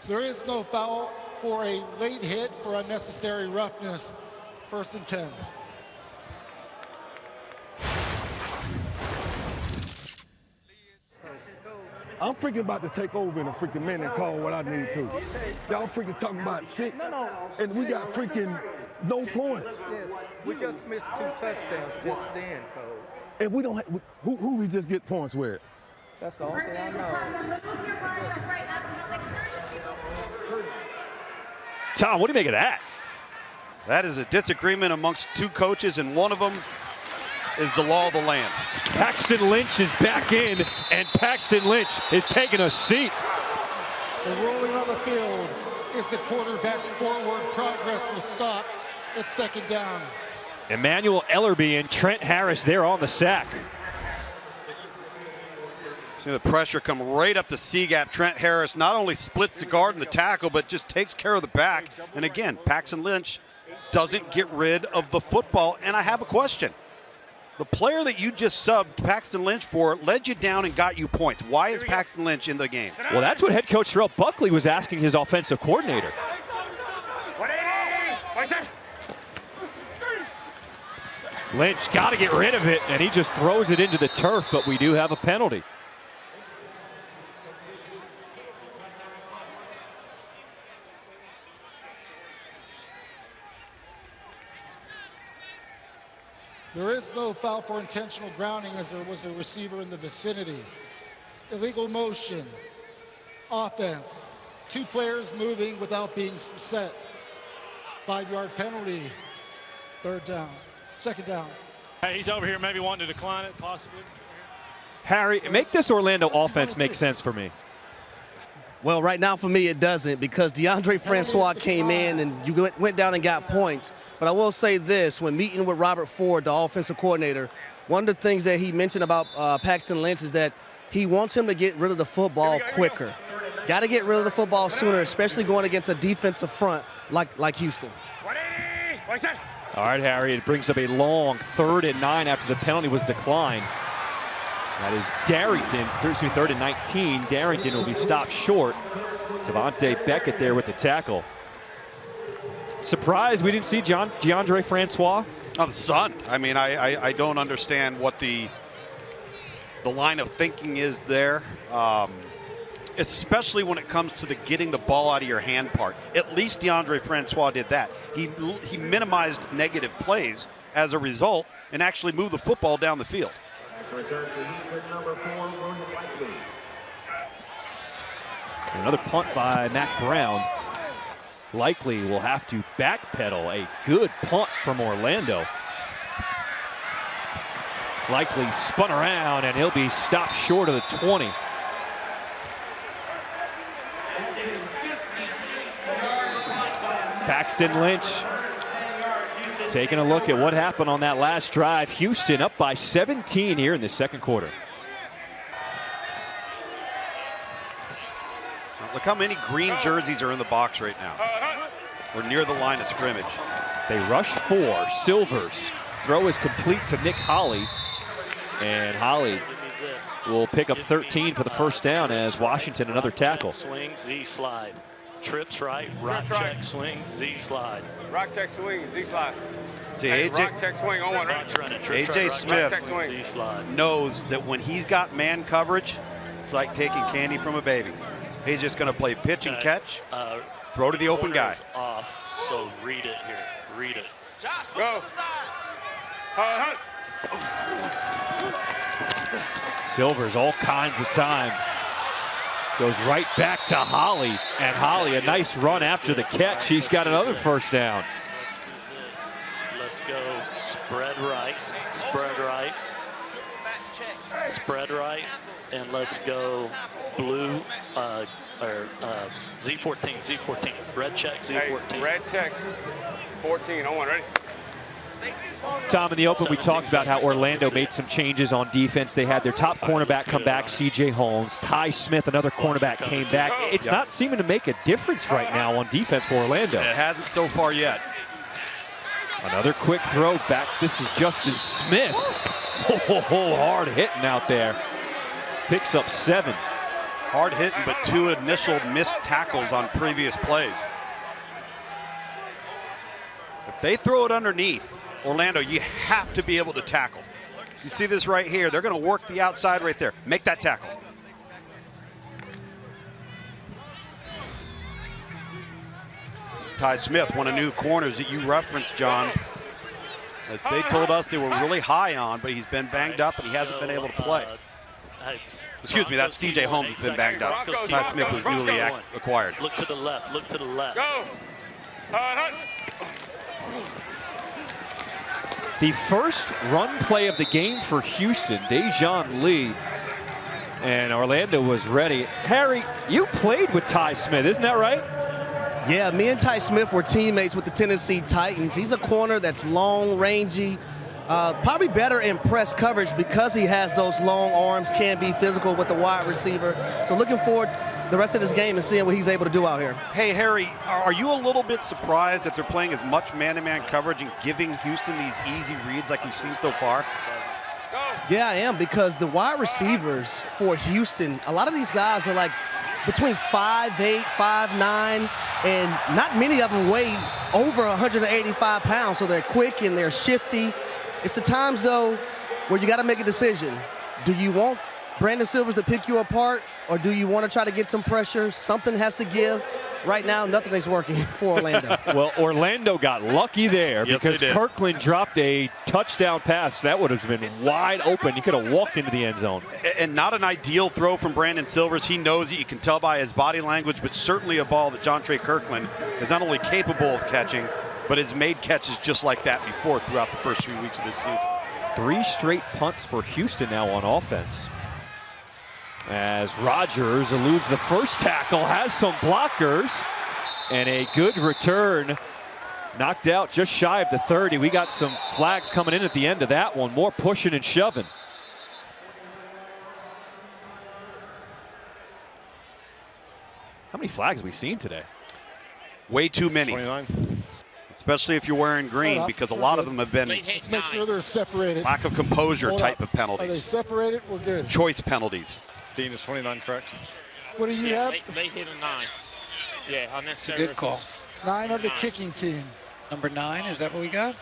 There is no foul for a late hit for unnecessary roughness. 1st and 10. I'm freaking about to take over in a freaking minute and call what I need to. Y'all freaking talking about 6, and we got freaking no points. Yes, we just missed 2 touchdowns just then, Coach. And we don't have, who we just get points with? That's the only thing I know. Tom, what do you make of that? That is a disagreement amongst 2 coaches, and one of them is the law of the land. Paxton Lynch is back in, and Paxton Lynch is taking a seat. The rolling on the field is the quarterback's forward progress was stopped at 2nd down. Emmanuel Ellerby and Trent Harris there on the sack. See the pressure come right up to C-gap. Trent Harris not only splits the guard and the tackle, but just takes care of the back. And again, Paxton Lynch doesn't get rid of the football. And I have a question. The player that you just subbed Paxton Lynch for led you down and got you points. Why is Paxton Lynch in the game? Well, that's what head coach Terrell Buckley was asking his offensive coordinator. Lynch got to get rid of it, and he just throws it into the turf, but we do have a penalty. There is no foul for intentional grounding as there was a receiver in the vicinity. Illegal motion, offense, 2 players moving without being set. 5-yard penalty, 3rd down, 2nd down. Hey, he's over here maybe wanting to decline it, possibly. Harry, make this Orlando offense make sense for me. Well, right now for me it doesn't, because DeAndre Francois came in and you went down and got points. But I will say this, when meeting with Robert Ford, the offensive coordinator, one of the things that he mentioned about Paxton Lynch is that he wants him to get rid of the football quicker. Got to get rid of the football sooner, especially going against a defensive front like Houston. All right, Harry, it brings up a long 3rd and 9 after the penalty was declined. That is Darrington, 3rd and 19. Darrington will be stopped short. Devontae Beckett there with the tackle. Surprised we didn't see DeAndre Francois? I'm stunned. I mean, I don't understand what the line of thinking is there, especially when it comes to the getting the ball out of your hand part. At least DeAndre Francois did that. He minimized negative plays as a result and actually moved the football down the field. Another punt by Mac Brown. Likely will have to backpedal. A good punt from Orlando. Likely spun around, and he'll be stopped short of the 20. Paxton Lynch taking a look at what happened on that last drive. Houston up by 17 here in the 2nd quarter. Look how many green jerseys are in the box right now. We're near the line of scrimmage. They rush 4. Silvers. Throw is complete to Nick Holly. And Holly will pick up 13 for the first down as Washington another tackle. Swing, Z slide. Trips right, rock check, swing, Z slide. Rock check, swing, Z slide. See, Hey, AJ, rock check, swing, on one, right? AJ Smith knows that when he's got man coverage, it's like taking candy from a baby. He's just going to play pitch and catch, throw to the open guy. Off, so read it here. Read it. Go. Silvers all kinds of time. Goes right back to Holly. And Holly, a nice run after the catch. He's got another first down. Let's go spread right, spread right, spread right, and let's go blue, Z14, Z14, red check, Z14. Hey, red check, 14, on one, ready? Tom, in the open, we talked about how Orlando made some changes on defense. They had their top cornerback come back, C.J. Holmes. Ty Smith, another cornerback, came back. It's not seeming to make a difference right now on defense for Orlando. It hasn't so far yet. Another quick throw back. This is Justin Smith. Oh, hard hitting out there. Picks up 7. Hard hitting, but 2 initial missed tackles on previous plays. If they throw it underneath, Orlando, you have to be able to tackle. You see this right here. They're going to work the outside right there. Make that tackle. Ty Smith, one of the new corners that you referenced, John. That they told us they were really high on, but he's been banged up and he hasn't been able to play. Excuse me, that's C.J. Holmes has been banged up. Ty Smith was newly acquired. Look to the left, look to the left. Go. The first run play of the game for Houston, Dejon Lee. And Orlando was ready. Harry, you played with Ty Smith, isn't that right? Yeah, me and Ty Smith were teammates with the Tennessee Titans. He's a corner that's long, rangy, probably better in press coverage because he has those long arms, can be physical with the wide receiver. So looking forward the rest of this game and seeing what he's able to do out here. Hey, Harry, are you a little bit surprised that they're playing as much man-to-man coverage and giving Houston these easy reads like we've seen so far? Yeah, I am, because the wide receivers for Houston, a lot of these guys are like between 5'8", 5'9", and not many of them weigh over 185 pounds, so they're quick and they're shifty. It's the times, though, where you got to make a decision. Do you want Brandon Silvers to pick you apart, or do you want to try to get some pressure? Something has to give. Right now, nothing is working for Orlando. Well, Orlando got lucky there because they did. Kirkland dropped a touchdown pass. That would have been wide open. He could have walked into the end zone. And not an ideal throw from Brandon Silvers. He knows it. You can tell by his body language, but certainly a ball that Jontre Kirkland is not only capable of catching, but has made catches just like that before throughout the first 3 weeks of this season. 3 straight punts for Houston now on offense. As Rodgers eludes the first tackle, has some blockers, and a good return. Knocked out just shy of the 30. We got some flags coming in at the end of that one. More pushing and shoving. How many flags have we seen today? Way too many. 29. Especially if you're wearing green, because a lot of them have been Let's make sure they're separated. lack of composure Hold type up. of Are they penalties. separated? We're good. Choice penalties. Dean is 29, correct? What do you have? They hit a 9. Yeah, unnecessary. Good call. 9 of the kicking team. Number 9, is that what we got?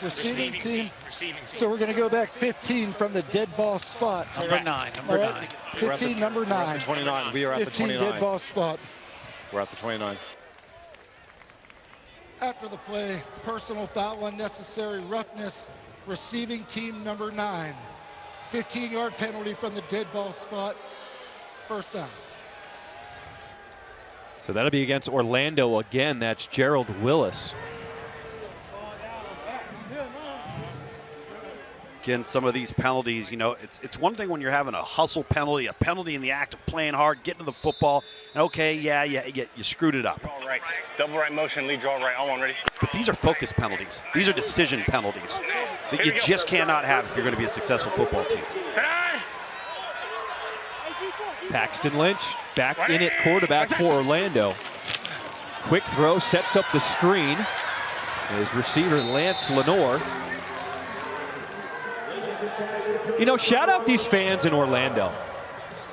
Receiving team. Receiving team. So we're going to go back 15 from the dead ball spot. Number 9, number All right. 9. 15, number 9. 29. We are at the 15 29. dead ball spot. We're at the 29. After the play, personal foul, unnecessary roughness, receiving team number 9. 15-yard penalty from the dead ball spot. First down. So that'll be against Orlando again. That's Gerald Willis. Again, some of these penalties, you know, it's one thing when you're having a hustle penalty, a penalty in the act of playing hard, getting to the football, and okay, yeah, you screwed it up. All right. Double right motion, lead draw right. On one, ready? But these are focus penalties. These are decision penalties that you just cannot have if you're going to be a successful football team. Paxton Lynch back in at quarterback for Orlando. Quick throw sets up the screen. His receiver Lance Lenore. You know, shout out these fans in Orlando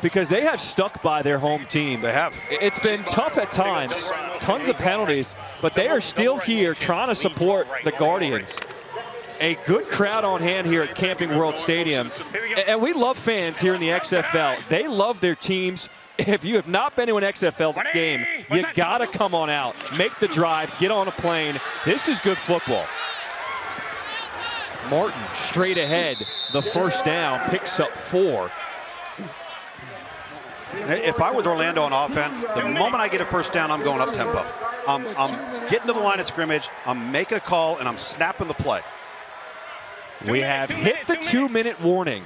because they have stuck by their home team. They have. It's been tough at times, tons of penalties, but they are still here trying to support the Guardians. A good crowd on hand here at Camping World Stadium. And we love fans here in the XFL. They love their teams. If you have not been to an XFL game, you gotta come on out, make the drive, get on a plane. This is good football. Martin straight ahead, the first down, picks up 4. If I was Orlando on offense, the moment I get a first down, I'm going up tempo. I'm getting to the line of scrimmage, I'm making a call, and I'm snapping the play. We have hit the 2-minute warning.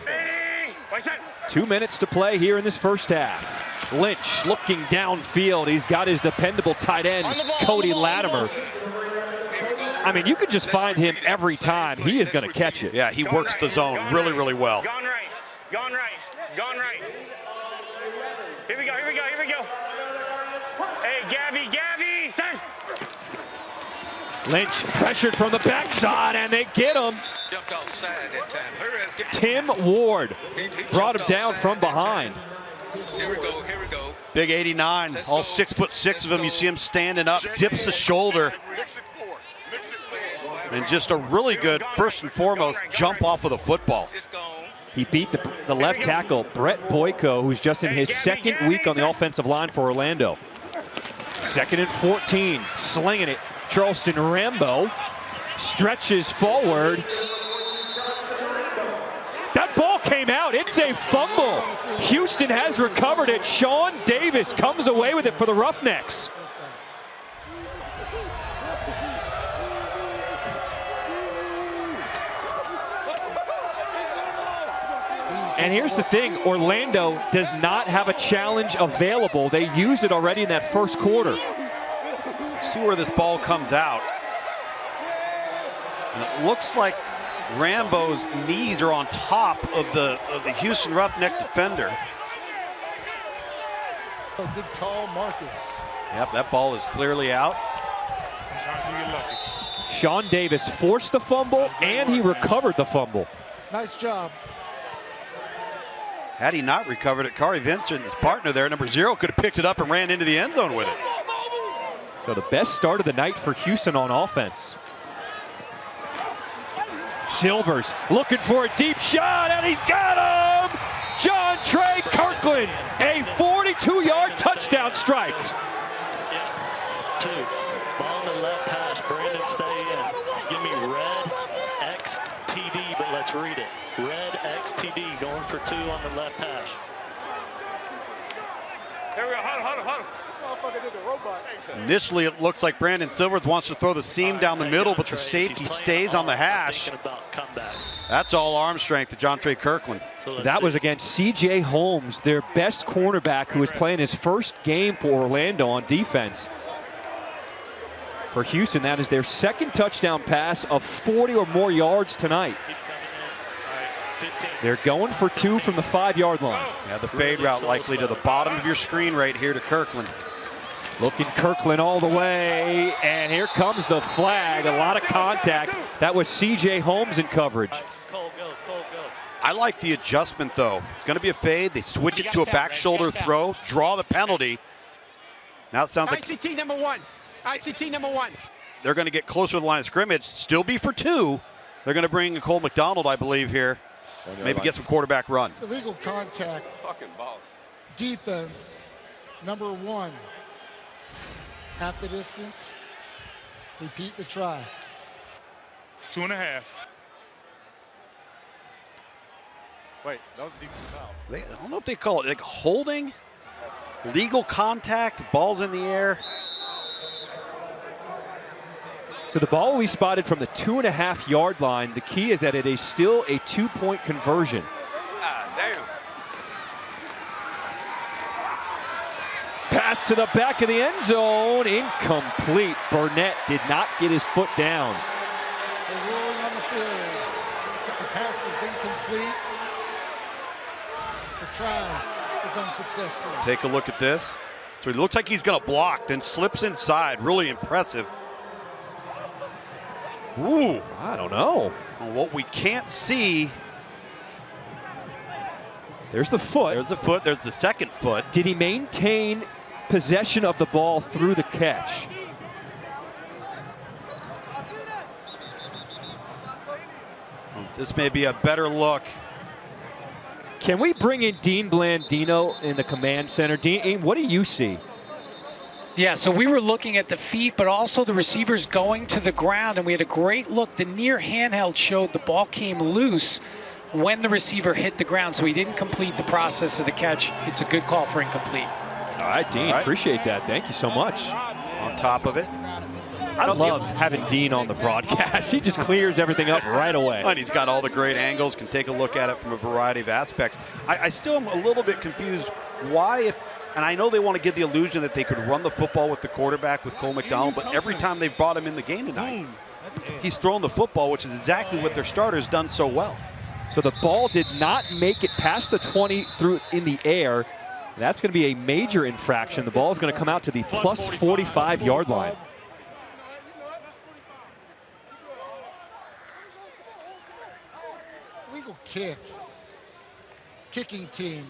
2 minutes to play here in this first half. Lynch looking downfield. He's got his dependable tight end, Cody Latimer. I mean, you can just find him every time. He is going to catch it. Yeah, he works the zone really, really well. Gone right, gone right, gone right. Here we go, here we go, here we go. Hey, Gabby, son. Lynch pressured from the backside, and they get him. Tim Ward brought him down from behind. Here we go, here we go. Big 89, all 6'6" of him. You see him standing up, dips the shoulder. And just a really good, first and foremost, jump off of the football. He beat the left tackle, Brett Boyko, who's just in his second week on the offensive line for Orlando. 2nd and 14, slinging it. Charleston Rambo stretches forward. That ball came out. It's a fumble. Houston has recovered it. Sean Davis comes away with it for the Roughnecks. And here's the thing, Orlando does not have a challenge available. They used it already in that first quarter. See where this ball comes out. And it looks like Rambo's knees are on top of the Houston Roughneck defender. Oh, good call, Marcus. Yep, that ball is clearly out. Sean Davis forced the fumble, and he recovered the fumble. Nice job. Had he not recovered it, Kari Vincent, his partner there, number 0, could have picked it up and ran into the end zone with it. So the best start of the night for Houston on offense. Silvers looking for a deep shot, and he's got him! John Trey Kirkland, a 42-yard touchdown strike. Yeah. 2. Ball on the left hash. Brandon, stay in. Give me red XTD, but let's read it. Red XTD going for 2 on the left hash. There we go. Huddle. Initially, it looks like Brandon Silvers wants to throw the seam down the middle, but the safety stays on the hash. That's all arm strength to John Trey Kirkland. That was against C.J. Holmes, their best cornerback, who was playing his first game for Orlando on defense. For Houston, that is their 2nd touchdown pass of 40 or more yards tonight. They're going for 2 from the 5-yard line. Yeah, the fade route likely to the bottom of your screen right here to Kirkland. Looking Kirkland all the way, and here comes the flag. A lot of contact. That was C.J. Holmes in coverage. I like the adjustment, though. It's going to be a fade. They switch it to a back shoulder throw, draw the penalty. Now it sounds like ICT number 1. ICT number 1. They're going to get closer to the line of scrimmage, still be for 2. They're going to bring Cole McDonald, I believe, here. Maybe get some quarterback run. Illegal contact. Fucking balls. Defense, number 1. Half the distance. Repeat the try. 2.5. Wait, that was a defensive foul. I don't know if they call it like holding, legal contact, balls in the air. So the ball we spotted from the 2.5-yard line. The key is that it is still a 2-point conversion. Damn. Pass to the back of the end zone, incomplete. Burnett did not get his foot down. They're rolling on the field. The pass was incomplete. The try. is unsuccessful. Let's take a look at this. So he looks like he's going to block, then slips inside. Really impressive. Ooh. I don't know. Well, what we can't see. There's the foot. There's the foot. There's the second foot. Did he maintain possession of the ball through the catch? This may be a better look. Can we bring in Dean Blandino in the command center? Dean, what do you see? Yeah, so we were looking at the feet, but also the receivers going to the ground, and we had a great look. The near handheld showed the ball came loose when the receiver hit the ground, so he didn't complete the process of the catch. It's a good call for incomplete. All right, Dean, appreciate that. Thank you so much. On top of it. I love having Dean on the broadcast. He just clears everything up right away. And he's got all the great angles, can take a look at it from a variety of aspects. I still am a little bit confused why, and I know they want to give the illusion that they could run the football with the quarterback, with Cole McDonald, but every time they've brought him in the game tonight, he's thrown the football, which is exactly what their starter's done so well. So the ball did not make it past the 20 through in the air. That's going to be a major infraction. The ball is going to come out to the plus 45-yard line. Legal kick. Kicking team.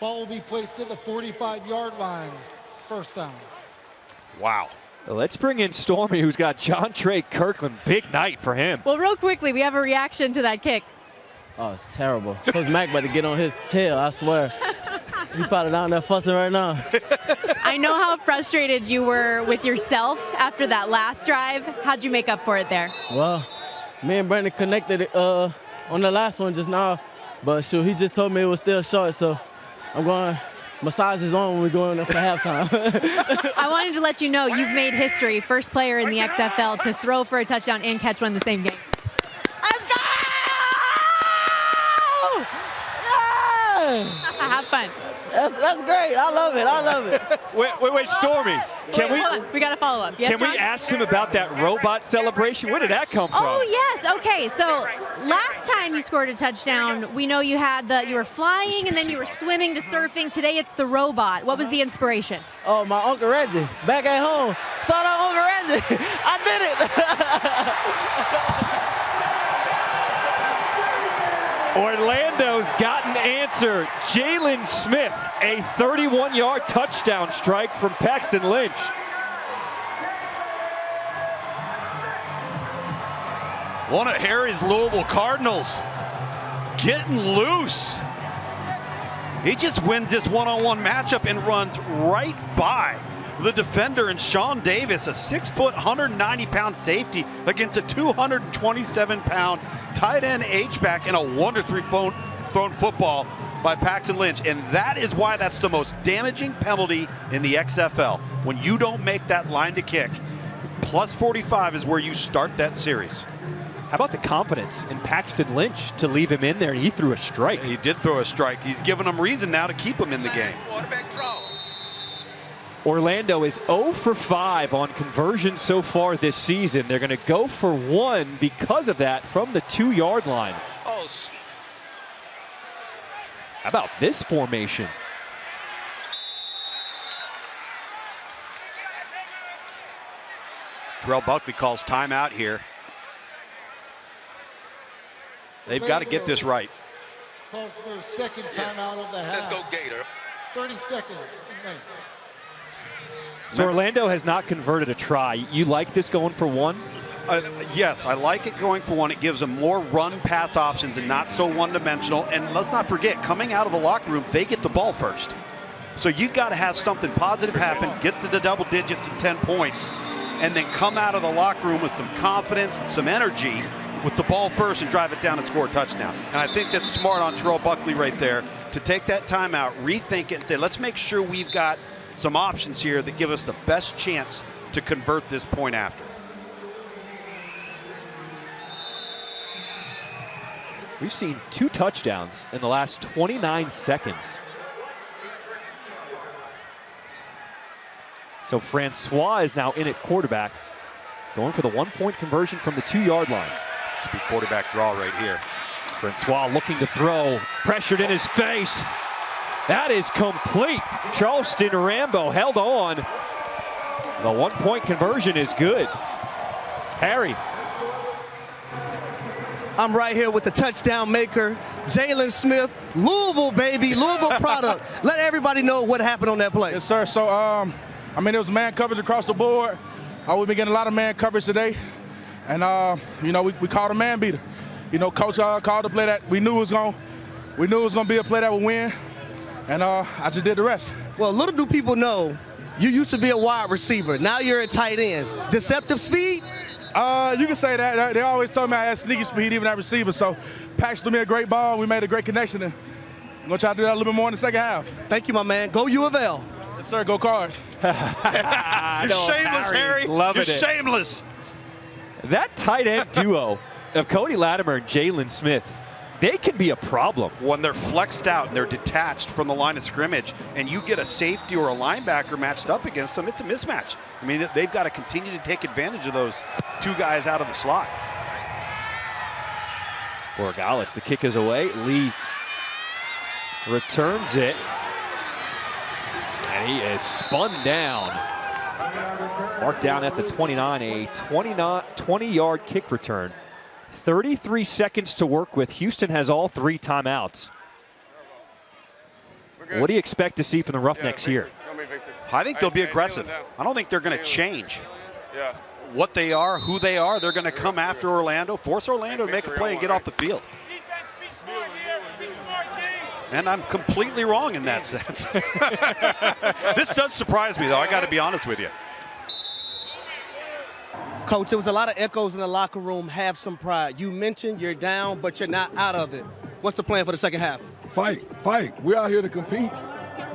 Ball will be placed at the 45-yard line. First down. Wow. Let's bring in Stormy, who's got John Trey Kirkland. Big night for him. Well, real quickly, we have a reaction to that kick. Oh, it's terrible. Coach Mack about to get on his tail, I swear. He probably down there fussing right now. I know how frustrated you were with yourself after that last drive. How'd you make up for it there? Well, me and Brandon connected on the last one just now, but shoot, he just told me it was still short, so I'm going to massage his arm when we go in there for halftime. I wanted to let you know you've made history. First player in the XFL to throw for a touchdown and catch one in the same game. Let's go! Yeah! Have fun. That's great. I love it. I love it. Wait, Stormy. We got to follow up. Yes, can we John? ask him about that robot celebration? Where did that come from? Oh yes. Okay. So last time you scored a touchdown, we know you were flying and then you were swimming to surfing. Today it's the robot. What was the inspiration? Oh, my Uncle Reggie back at home. Shout out Uncle Reggie. I did it. Orlando's got an answer. Jalen Smith, a 31-yard touchdown strike from Paxton Lynch. One of Harry's Louisville Cardinals getting loose. He just wins this one-on-one matchup and runs right by the defender and Sean Davis, a 6-foot, 190-pound safety against a 227-pound tight end H-back, and a wonderfully thrown football by Paxton Lynch. And that is why that's the most damaging penalty in the XFL. When you don't make that line to kick, plus 45 is where you start that series. How about the confidence in Paxton Lynch to leave him in there, and he threw a strike. He did throw a strike. He's given them reason now to keep him in the game. Orlando is 0 for 5 on conversion so far this season. They're going to go for 1 because of that from the 2-yard line. Oh. How about this formation? Terrell Buckley calls timeout here. They've got to get this right. Calls their second timeout of the half. Let's go Gator. 30 seconds. So Orlando has not converted a try. You like this going for 1? Yes, I like it going for 1. It gives them more run-pass options and not so one-dimensional. And let's not forget, coming out of the locker room, they get the ball first. So you got to have something positive happen, get to the double digits and 10 points, and then come out of the locker room with some confidence and some energy with the ball first and drive it down and score a touchdown. And I think that's smart on Terrell Buckley right there to take that timeout, rethink it, and say, let's make sure we've got some options here that give us the best chance to convert this point after. We've seen 2 touchdowns in the last 29 seconds. So Francois is now in at quarterback, going for the 1-point conversion from the 2-yard line. Could be quarterback draw right here. Francois looking to throw, pressured in his face. That is complete. Charleston Rambo held on. The 1-point conversion is good. Harry. I'm right here with the touchdown maker, Jalen Smith. Louisville, baby, Louisville product. Let everybody know what happened on that play. Yes, sir. So, I mean, it was man coverage across the board. We've been getting a lot of man coverage today. And, you know, we called a man beater. You know, Coach called a play that we knew it was going to be a play that would win. And I just did the rest. Well, little do people know, you used to be a wide receiver. Now you're a tight end. Deceptive speed? You can say that. They always told me I had sneaky speed even at receiver. So Pax threw me a great ball. We made a great connection. And I'm going to try to do that a little bit more in the second half. Thank you, my man. Go U of L. Yes, sir. Go Cards. You're shameless, Harry. Loving You're it. shameless. That tight end duo of Cody Latimer and Jalen Smith, they can be a problem. When they're flexed out and they're detached from the line of scrimmage and you get a safety or a linebacker matched up against them, it's a mismatch. I mean, they've got to continue to take advantage of those two guys out of the slot. Borregales, the kick is away. Lee returns it. And he is spun down. Marked down at the 29, a 20-yard kick return. 33 seconds to work with. Houston has all 3 timeouts. What do you expect to see from the Roughnecks here? I think they'll be aggressive. I don't think they're going to change what they are, who they are. They're going to come after Orlando, force Orlando to make a play and get off the field. And I'm completely wrong in that sense. This does surprise me, though. I got to be honest with you. Coach, there was a lot of echoes in the locker room. Have some pride. You mentioned you're down, but you're not out of it. What's the plan for the second half? Fight. We're out here to compete,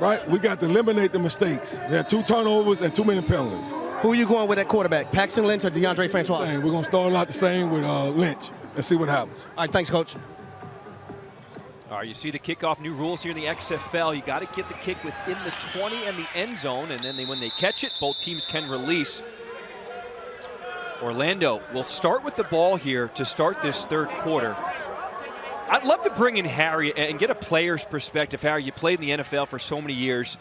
right? We got to eliminate the mistakes. We had 2 turnovers and too many penalties. Who are you going with at quarterback, Paxton Lynch or DeAndre Francois? We're going to start out the same with Lynch and see what happens. All right, thanks, Coach. All right, you see the kickoff, new rules here in the XFL. You got to get the kick within the 20 and the end zone, and then when they catch it, both teams can release. Orlando will start with the ball here to start this third quarter. I'd love to bring in Harry and get a player's perspective. Harry, you played in the NFL for so many years.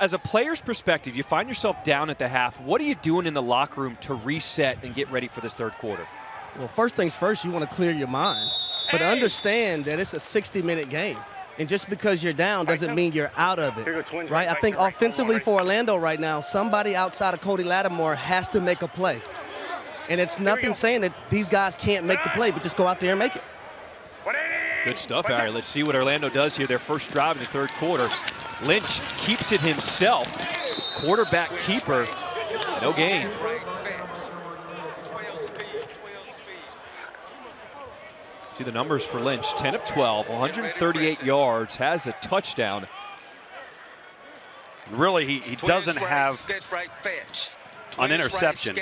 As a player's perspective, you find yourself down at the half. What are you doing in the locker room to reset and get ready for this third quarter? Well, first things first, you want to clear your mind. But understand that it's a 60-minute game. And just because you're down doesn't mean you're out of it, right? I think offensively for Orlando right now, somebody outside of Cody Lattimore has to make a play. And it's nothing saying that these guys can't make the play, but just go out there and make it. Good stuff, Harry. Let's see what Orlando does here. Their first drive in the third quarter. Lynch keeps it himself. Quarterback keeper, no gain. See the numbers for Lynch, 10 of 12, 138 yards, has a touchdown. Really, he doesn't have an interception,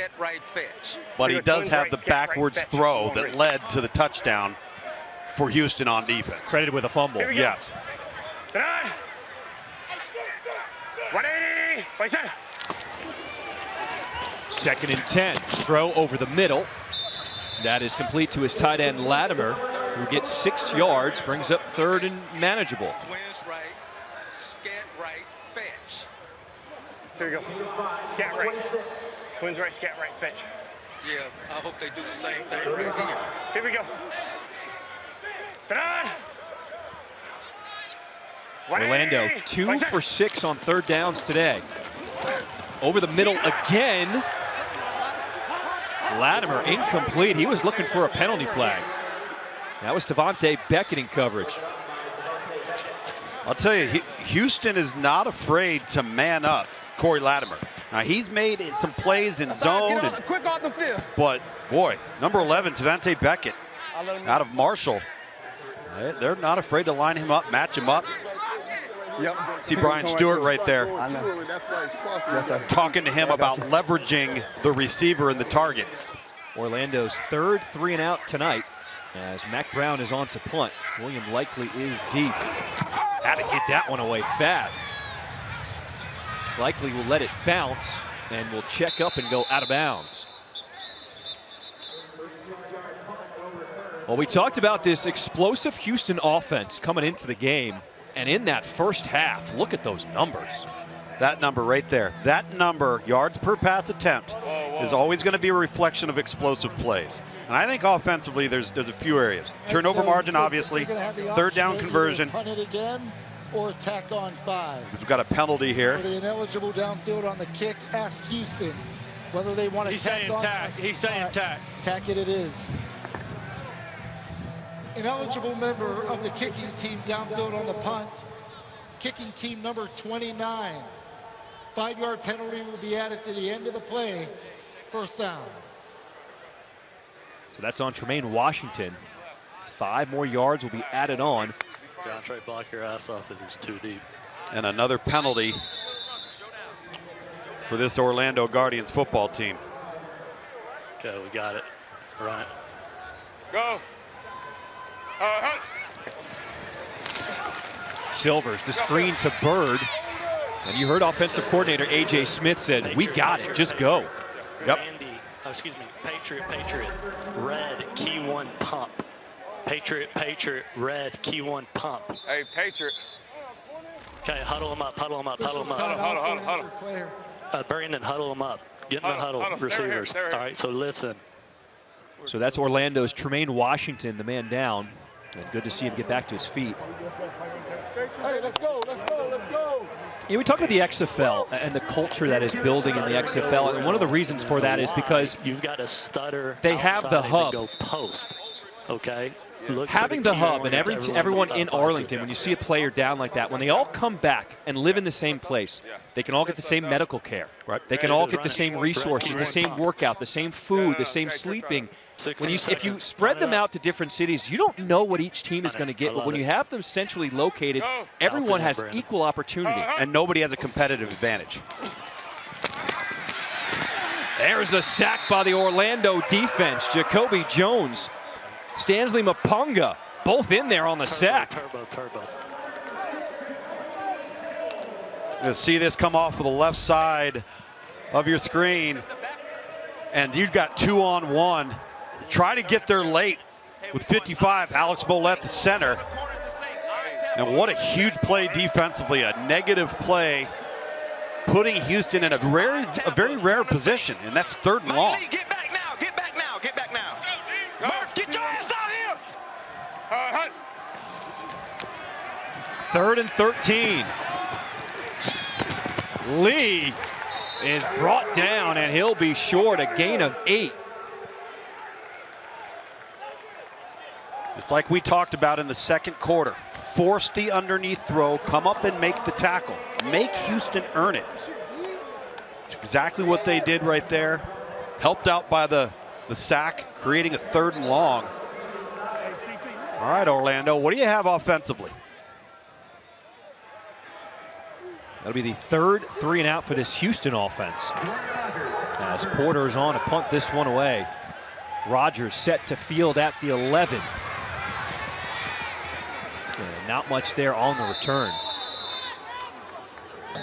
but he does have the backwards throw that led to the touchdown for Houston on defense. Credited with a fumble. Yes. Second and 10, throw over the middle. That is complete to his tight end Latimer, who gets 6 yards, brings up third and manageable. Twins right, scat right, fetch. Here we go. Scat right. Twins right, scat right, fetch. Yeah, I hope they do the same thing right here. Here we go. Sit down. Orlando 2 for 6 on third downs today. Over the middle again. Latimer incomplete. He was looking for a penalty flag. That was Devontae Beckett in coverage. I'll tell you, Houston is not afraid to man up Corey Latimer. Now, he's made some plays in zone. Quick off the field. But, boy, number 11, Devontae Beckett, out of Marshall. They're not afraid to line him up, match him up. Yep. See Brian Stewart right there talking to him about leveraging the receiver and the target. Orlando's third 3-and-out tonight as Mac Brown is on to punt. William Likely is deep. Had to get that one away fast. Likely will let it bounce and will check up and go out of bounds. Well, we talked about this explosive Houston offense coming into the game. And in that first half, look at those numbers. That number right there, that number, yards per pass attempt, is always going to be a reflection of explosive plays. And I think offensively, there's a few areas. Turnover margin, obviously. Third down conversion. Punt it again or tack on 5. We've got a penalty here. For the ineligible downfield on the kick, ask Houston whether they want to tack on. He's saying tack. Tack it is. Ineligible member of the kicking team downfield on the punt. Kicking team number 29. 5-yard penalty will be added to the end of the play. First down. So that's on Tremaine Washington. 5 more yards will be added on. DeAndre, block your ass off if he's too deep. And another penalty for this Orlando Guardians football team. Okay, we got it. Run it. Go. Silvers, the screen to Bird. And you heard offensive coordinator A.J. Smith said, we got it, just go. Yep. Patriot, red, key 1, pump. Patriot, red, key 1, pump. Hey, Patriot. Okay, huddle them up. Huddle. Brandon, huddle them up. Get in the huddle, receivers. All right, so listen. So that's Orlando's Tremaine Washington, the man down. And good to see him get back to his feet. Hey, let's go. Yeah, we talk about the XFL and the culture that is building in the XFL, and one of the reasons for that is because you've got to stutter. They have the hub. Go post. Okay. Having the hub and everyone in Arlington, when you see a player down like that, when they all come back and live in the same place, they can all get the same medical care. Right. They can all get the same resources, the same workout, the same food, the same sleeping. If you spread them out to different cities, you don't know what each team is going to get. But when you have them centrally located, everyone has equal opportunity. And nobody has a competitive advantage. There's a sack by the Orlando defense. Jacoby Jones, Stanley Mapunga, both in there on the sack. Turbo. You'll see this come off of the left side of your screen, and you've got 2-on-1. Try to get there late with 55. Alex Bolette, the center. And what a huge play defensively, a negative play, putting Houston in a very rare position, and that's 3rd and long. Get back now. Murph, get your ass out here. 3rd and 13. Lee is brought down, and he'll be short, a gain of 8. It's like we talked about in the second quarter. Force the underneath throw, come up and make the tackle. Make Houston earn it. It's exactly what they did right there. Helped out by the sack, creating a 3rd and long. All right, Orlando, what do you have offensively? That'll be the 3rd 3-and-out for this Houston offense. As Porter is on to punt this one away. Rogers set to field at the 11. And not much there on the return.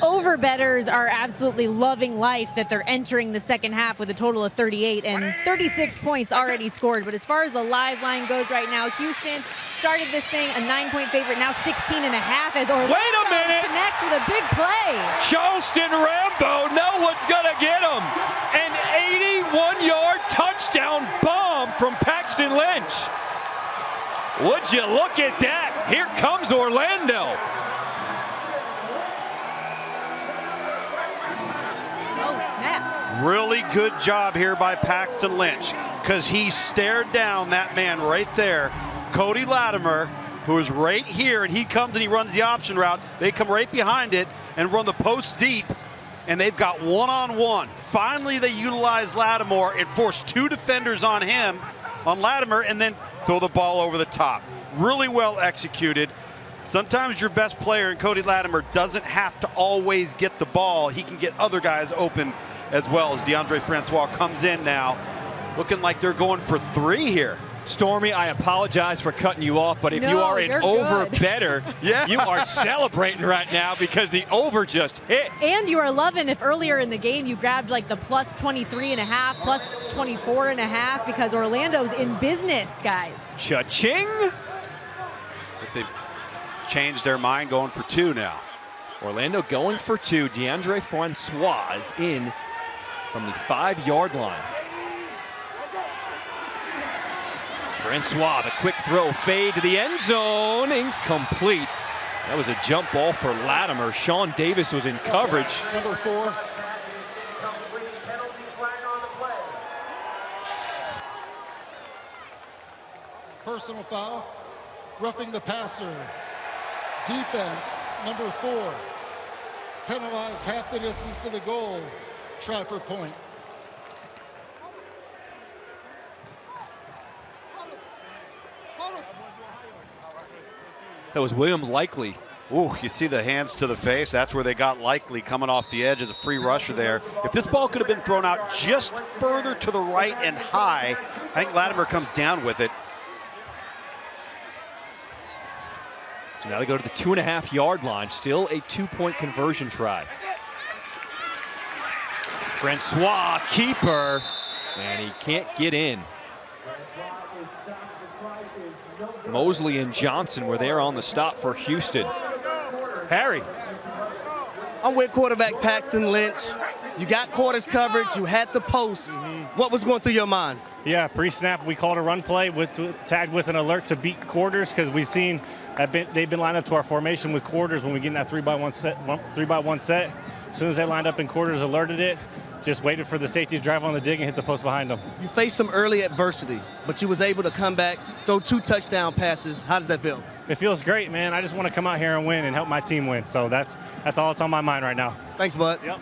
Overbetters are absolutely loving life that they're entering the second half with a total of 38 and 36 points already scored. But as far as the live line goes right now, Houston started this thing a 9-point favorite, now 16.5 as Orlando connects with a big play. Charleston Rambo, no one's gonna get him. An 81-yard touchdown bomb from Paxton Lynch. Would you look at that? Here comes Orlando. Really good job here by Paxton Lynch, because he stared down that man right there, Cody Latimer, who is right here, and he comes and he runs the option route. They come right behind it and run the post deep, and they've got 1-on-1. Finally, they utilize Lattimore and force 2 defenders on him, on Latimer, and then throw the ball over the top. Really well executed. Sometimes your best player in Cody Latimer doesn't have to always get the ball. He can get other guys open as well, as DeAndre Francois comes in now. Looking like they're going for 3 here. Stormy, I apologize for cutting you off, but if you are an over better, you are celebrating right now because the over just hit. And you are loving if earlier in the game you grabbed like the plus 23.5, plus 24.5, because Orlando's in business, guys. Cha-ching! It's like they've changed their mind, going for 2 now. Orlando going for 2. DeAndre Francois is in from the 5-yard line. Francois, the quick throw, fade to the end zone, incomplete. That was a jump ball for Latimer. Sean Davis was in coverage. Number 4. Personal foul, roughing the passer. Defense, number 4. Penalized half the distance to the goal. Try for point. That was William Likely. Ooh, you see the hands to the face. That's where they got Likely coming off the edge as a free rusher there. If this ball could have been thrown out just further to the right and high, I think Latimer comes down with it. So now they go to the 2.5-yard line. Still a 2-point conversion try. Francois, keeper, and he can't get in. Mosley and Johnson were there on the stop for Houston. Harry. I'm with quarterback Paxton Lynch. You got quarters coverage. You had the post. What was going through your mind? Yeah, pre-snap, we called a run play tagged with an alert to beat quarters because we've seen they've been lined up to our formation with quarters when we get in that 3x1 set. As soon as they lined up in quarters, alerted it. Just waited for the safety to drive on the dig and hit the post behind them. You faced some early adversity, but you was able to come back, throw 2 touchdown passes. How does that feel? It feels great, man. I just want to come out here and win and help my team win. So that's all that's on my mind right now. Thanks, bud. Yep.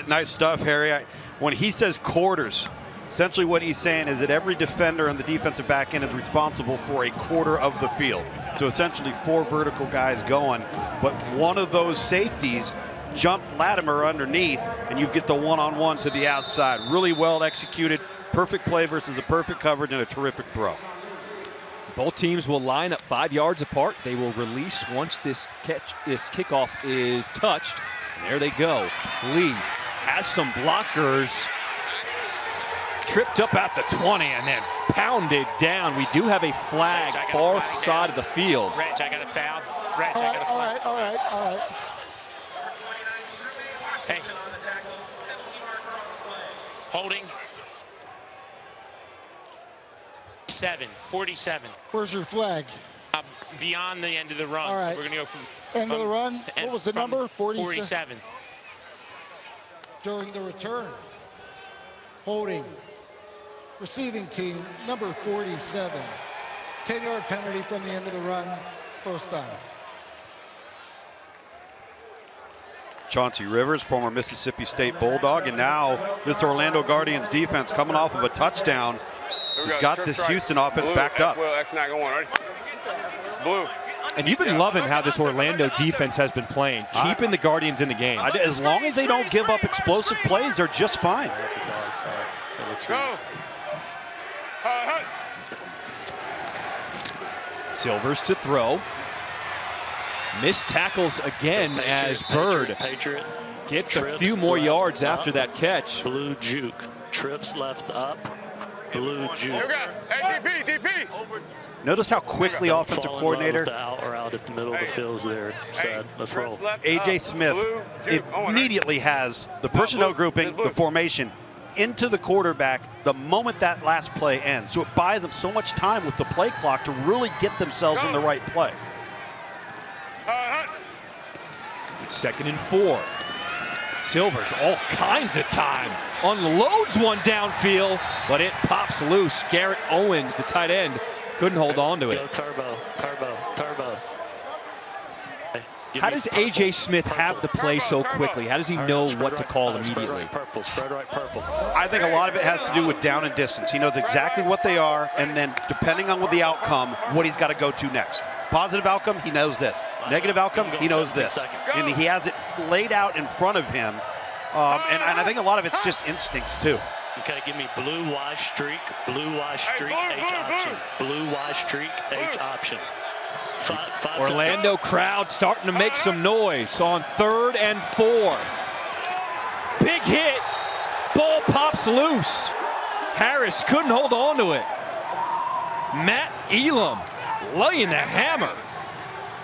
Nice stuff, Harry. When he says quarters, essentially what he's saying is that every defender on the defensive back end is responsible for a quarter of the field. So essentially 4 vertical guys going, but one of those safeties jumped Latimer underneath, and you get the one-on-one to the outside. Really well executed. Perfect play versus a perfect coverage and a terrific throw. Both teams will line up 5 yards apart. They will release once this kickoff is touched. And there they go. Lee has some blockers. Tripped up at the 20 and then pounded down. We do have a flag far side of the field. Reg, I got a foul. Reg, I got a flag. All right. Hey. Holding. 47. Where's your flag? Beyond the end of the run. All right. So we're going to go from end of the run. What was the number? 47. During the return. Holding. Receiving team, number 47. 10-yard penalty from the end of the run. First down. Chauncey Rivers, former Mississippi State Bulldog, and now this Orlando Guardians defense coming off of a touchdown has got this Houston offense backed up. Well, that's not going right. Blue. And you've been loving how this Orlando defense has been playing, keeping the Guardians in the game. As long as they don't give up explosive plays, they're just fine. Let's go. Silvers to throw. Missed tackles again as Bird gets a few more yards after that catch. Blue juke. Trips left up. Blue juke. Hey, DP. Notice how quickly offensive coordinator out at the middle of the field there. Said, let's roll. AJ Smith immediately has the personnel grouping, the formation, into the quarterback the moment that last play ends. So it buys them so much time with the play clock to really get themselves in the right play. 2nd and 4. Silvers all kinds of time. Unloads one downfield, but it pops loose. Garrett Owens, the tight end, couldn't hold on to it. Go turbo. How does AJ Smith have the play so quickly? How does he know what to call immediately? Spread right purple. I think a lot of it has to do with down and distance. He knows exactly what they are, and then depending on what the outcome, what he's got to go to next. Positive outcome, he knows this. Negative outcome, he knows this. And he has it laid out in front of him. And I think a lot of it's just instincts, too. Okay, give me blue Y streak, H option. Blue Y streak, H option. Orlando crowd starting to make some noise on 3rd and 4. Big hit. Ball pops loose. Harris couldn't hold on to it. Matt Elam laying the hammer.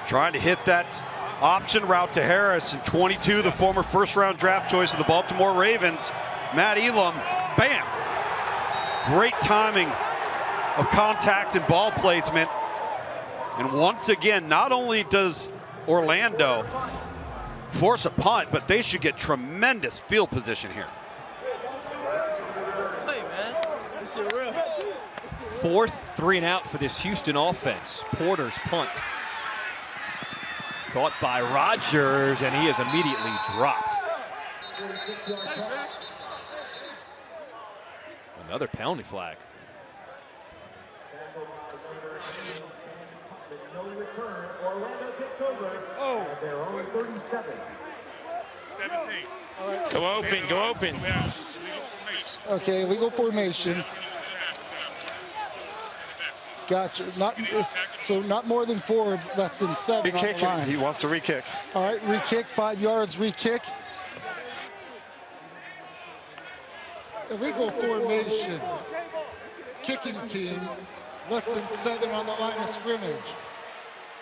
Trying to hit that option route to Harris. And 22, the former first-round draft choice of the Baltimore Ravens, Matt Elam, bam! Great timing of contact and ball placement. And once again, not only does Orlando force a punt, but they should get tremendous field position here. Hey, man. This shit real. 4th 3 and out for this Houston offense. Porter's punt. Caught by Rodgers, and he is immediately dropped. Another penalty flag. Oh. 17. Go open, go open. Okay, legal formation. Gotcha. Not more than 4, less than 7 on the line. He wants to re-kick. All right, re-kick, 5 yards, re-kick. Illegal formation. Kicking team, less than 7 on the line of scrimmage.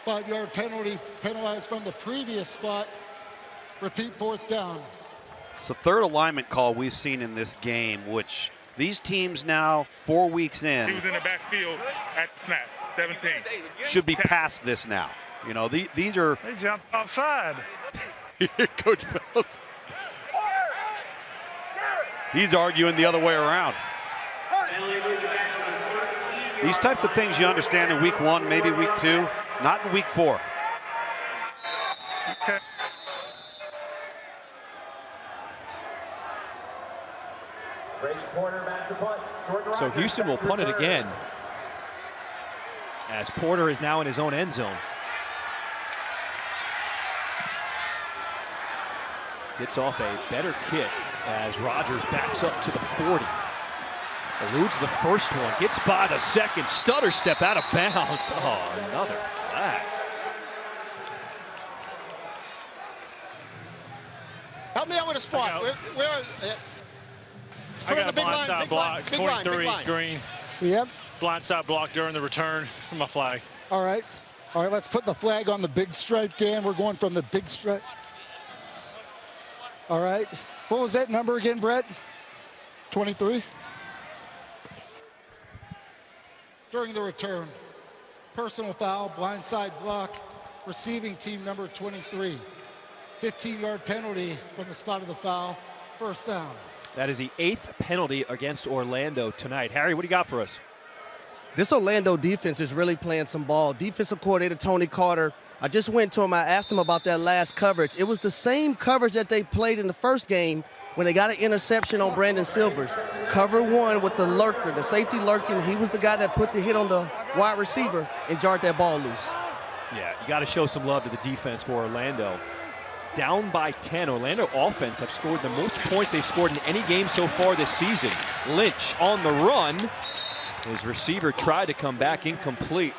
5-yard penalty, penalized from the previous spot. Repeat, 4th down. It's the 3rd alignment call we've seen in this game, which these teams now, 4 weeks in, He was in the backfield at the snap. 17. should be past this now. You know, these are. They jumped offside. Coach Phelps. He's arguing the other way around. These types of things you understand in week 1, maybe week 2, not in week 4. Okay. So Houston will punt it again, as Porter is now in his own end zone. Gets off a better kick as Rodgers backs up to the 40. Eludes the first one, gets by the second, stutter step out of bounds. Oh, another flag. Help me out with a spot. Where I got a blindside block, 43, green. Yep. Blindside block during the return for my flag. All right. All right, let's put the flag on the big stripe, Dan. We're going from the big stripe. All right. What was that number again, Brett? 23? During the return, personal foul, blindside block, receiving team number 23. 15-yard penalty from the spot of the foul, 1st down. That is the 8th penalty against Orlando tonight. Harry, what do you got for us? This Orlando defense is really playing some ball. Defensive coordinator Tony Carter, I just went to him. I asked him about that last coverage. It was the same coverage that they played in the first game when they got an interception on Brandon Silvers. Cover 1 with the lurker, the safety lurking. He was the guy that put the hit on the wide receiver and jarred that ball loose. Yeah, you got to show some love to the defense for Orlando. Down by 10. Orlando offense have scored the most points they've scored in any game so far this season. Lynch on the run. His receiver tried to come back, incomplete.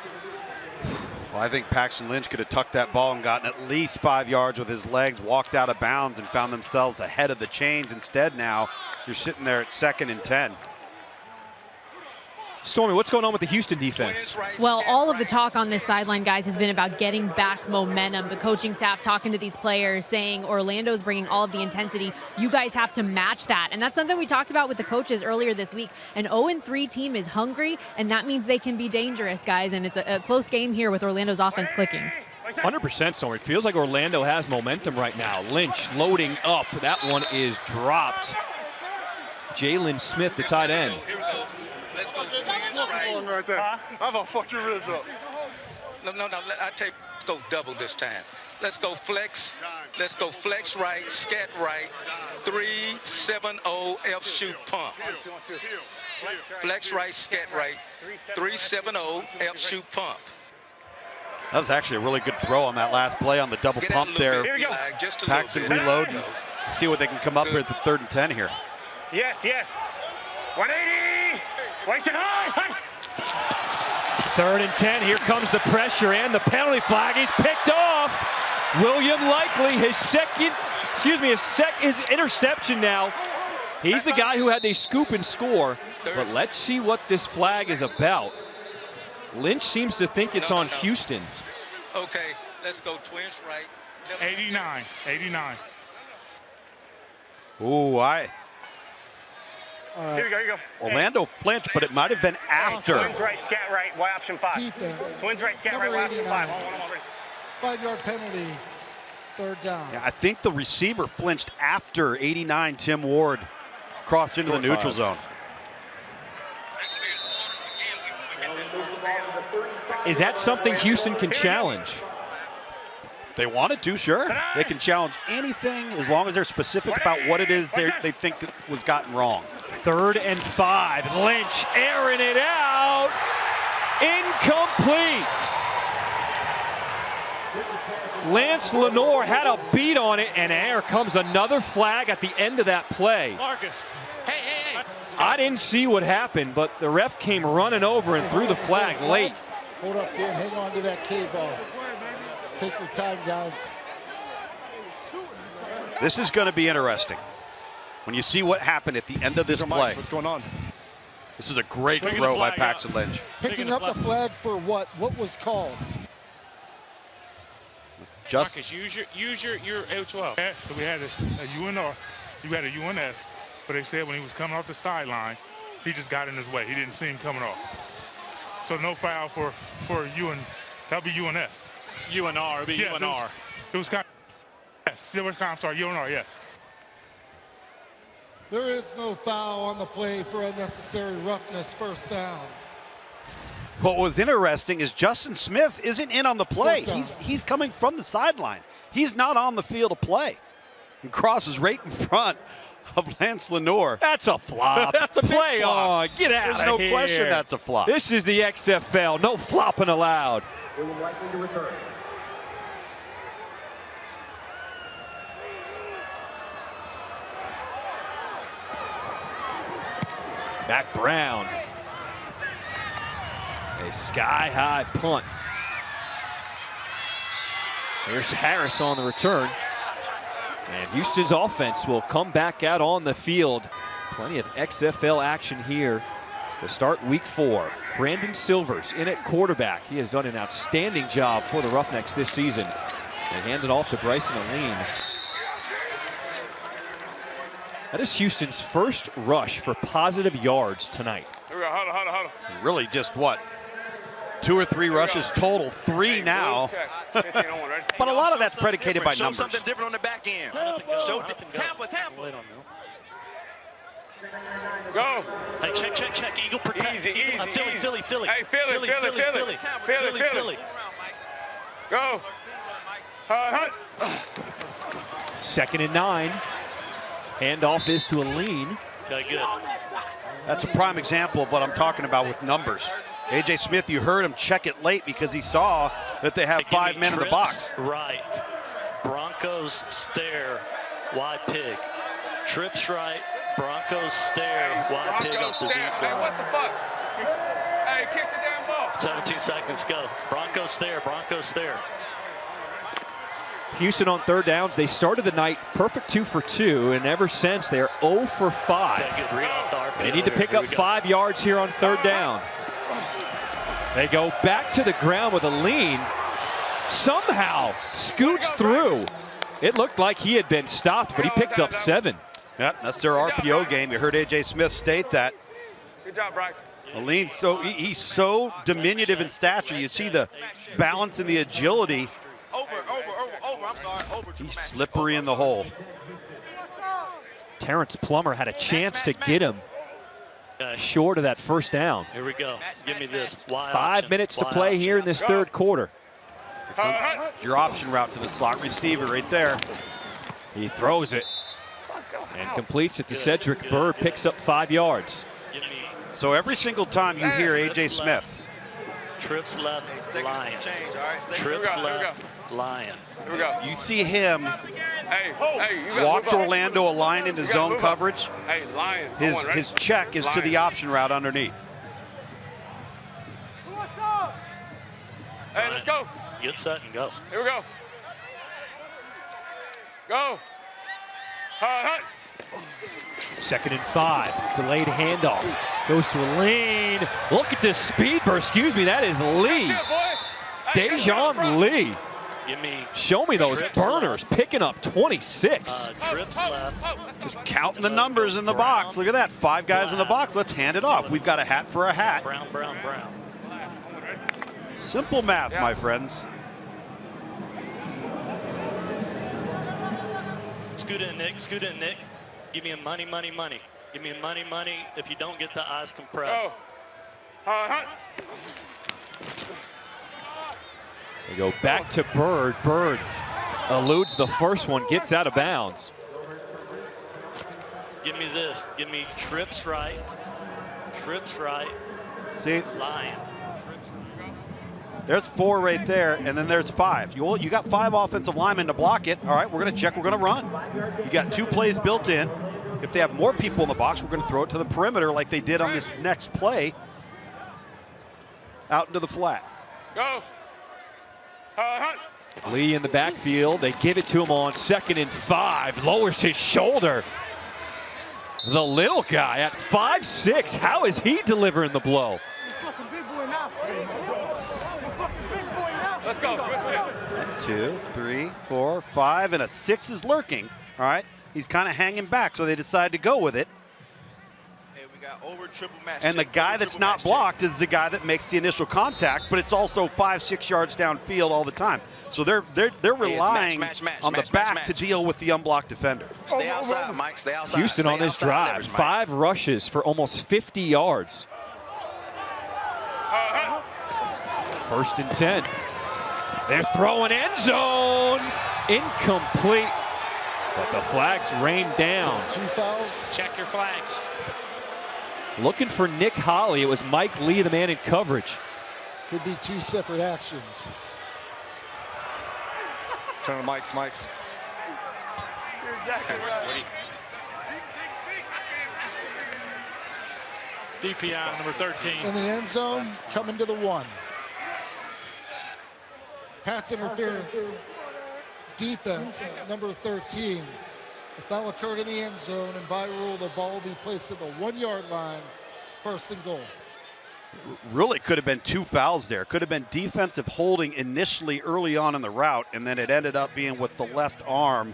Well, I think Paxton Lynch could have tucked that ball and gotten at least 5 yards with his legs, walked out of bounds, and found themselves ahead of the chains. Instead, now you're sitting there at 2nd and 10. Stormy, what's going on with the Houston defense? Well, all of the talk on this sideline, guys, has been about getting back momentum. The coaching staff talking to these players, saying Orlando's bringing all of the intensity. You guys have to match that. And that's something we talked about with the coaches earlier this week. An 0-3 team is hungry, and that means they can be dangerous, guys. And it's a close game here with Orlando's offense clicking. 100%, Stormy. It feels like Orlando has momentum right now. Lynch loading up. That one is dropped. Jalen Smith, the tight end. Right there. I'm gonna fuck your ribs up. No. I take. Let's go double this time. Let's go flex. Let's go flex right, scat right. 3-7-0 F shoot pump. Flex right, scat right. 3-7-0 F shoot pump. That was actually a really good throw on that last play on the double pump there. Paxton reload and see what they can come up with for 3rd and 10 here. Yes. 180. Waist it high. 3rd and 10. Here comes the pressure and the penalty flag. He's picked off. William Likely, his interception now. He's the guy who had the scoop and score. But let's see what this flag is about. Lynch seems to think it's on Houston. Okay, let's go twins right. 89. 89. Ooh, Here you go, here you go. Orlando flinched, but it might have been after. Twins right, scat right, Y option 5. Defense. Twins right, scat right, Number Y option 5. 89. 5-yard penalty. Third down. Yeah, I think the receiver flinched after 89 Tim Ward crossed into the neutral zone. Is that something Houston can challenge? If they wanted to, sure. They can challenge anything as long as they're specific about what it is they think was gotten wrong. 3rd and 5. Lynch airing it out. Incomplete. Lance Lenoir had a beat on it, and there comes another flag at the end of that play. Marcus. Hey. I didn't see what happened, but the ref came running over and threw the flag late. Hold up there, hang on to that K-ball. Take your time, guys. This is going to be interesting when you see what happened at the end of this play. What's going on? This is a great throw by Paxton Lynch. Picking up the flag for what? What was called? Just Marcus, use your L12. Yeah, so we had a UNR, you had a UNS, but they said when he was coming off the sideline, he just got in his way. He didn't see him coming off. So no foul for UN. That'll be UNS. UNR, it'll be yes, UNR. It was kind of, yes, I'm sorry, UNR, yes. There is no foul on the play for unnecessary roughness. First down. What was interesting is Justin Smith isn't in on the play. He's coming from the sideline. He's not on the field of play. And crosses right in front of Lance Lenoir. That's a flop. That's a big play flop. on. Get out of here. There's no question that's a flop. This is the XFL. No flopping allowed. Mac Brown. A sky-high punt. Here's Harris on the return. And Houston's offense will come back out on the field. Plenty of XFL action here to start week 4. Brandon Silvers in at quarterback. He has done an outstanding job for the Roughnecks this season. They hand it off to Bryson Aline. That is Houston's first rush for positive yards tonight. Here we go, huddle. Really just what? 2 or 3 rushes total, 3 now. But a lot of that's predicated by numbers. Show something different on the back end. Show Tampa. Go. Hey, check. Eagle protect. Easy. Philly. Hey, Philly. Go. Hunt. 2nd and 9. Handoff is to Aline. Okay, good. That's a prime example of what I'm talking about with numbers. A.J. Smith, you heard him check it late because he saw that they have 5 men in the box. Right. Broncos stare. Y pig. Trips right. Broncos stare. Y pig off the Z side. Hey, what the fuck? Hey, kick the damn ball. 17 seconds go. Broncos stare. Houston on 3rd downs. They started the night perfect 2 for 2, and ever since they're 0 for 5. They need to pick up 5 yards here on 3rd down. They go back to the ground with Aline. Somehow scoots through. It looked like he had been stopped, but he picked up 7. Yep, that's their RPO game. You heard A.J. Smith state that. Good job, Bryce. Aline, he's so diminutive in stature. You see the balance and the agility. Over. I'm sorry. He's slippery in the hole. Terrence Plummer had a chance to get him short of that 1st down. Here we go. Give me this. 5 minutes to play here in this 3rd quarter. Your option route to the slot receiver right there. He throws it and completes it to Cedric Bird, picks up 5 yards. So every single time you hear A.J. Smith. Trips left, Lion. Trips left, Lion. Here we go. You see him Hey, watch Orlando align into zone coverage. Hey, Lion. His check is to the option route underneath. Hey, let's go. Get set and go. Here we go. Go. Hunt. 2nd and 5. Delayed handoff. Goes to Aline. Look at this speed burst. Excuse me, that is Lee. Dejan Lee. Give me. Show me those burners, picking up 26. Trips left. Just counting the numbers in the box. Look at that, 5 guys in the box. Let's hand it off. We've got a hat for a hat. Brown, brown, brown. Simple math, my friends. Scoot in, Nick. Scoot in, Nick. Give me a money, money, money. Give me a money, money. If you don't get the eyes compressed. They go back to Bird. Bird eludes the first one, gets out of bounds. Give me this. Give me trips right. Trips right. See? Lion. There's 4 right there, and then there's 5. You got 5 offensive linemen to block it. All right, we're going to check. We're going to run. You got 2 plays built in. If they have more people in the box, we're going to throw it to the perimeter like they did on this next play out into the flat. Go. Lee in the backfield. They give it to him on 2nd and 5. Lowers his shoulder. The little guy at 5'6". How is he delivering the blow? Let's go. 1, 2, 3, 4, 5, and a 6 is lurking. All right, he's kind of hanging back, so they decide to go with it. Over triple match. And the guy that's not blocked is the guy that makes the initial contact, but it's also 5-6 yards downfield all the time. So they're relying on the back to deal with the unblocked defender. Stay outside, Mike. Stay outside. Houston on this drive, 5 rushes for almost 50 yards. 1st and 10. They're throwing end zone. Incomplete. But the flags rain down. 2 fouls. Check your flags. Looking for Nick Holley. It was Mike Lee, the man in coverage. Could be 2 separate actions. Turn to Mike's. You're exactly right. DPI number 13. In the end zone, coming to the 1. Pass interference. Defense, number 13. The foul occurred in the end zone, and by rule, the ball will be placed at the 1-yard line, 1st and goal. Really could have been 2 fouls there. Could have been defensive holding initially early on in the route, and then it ended up being with the left arm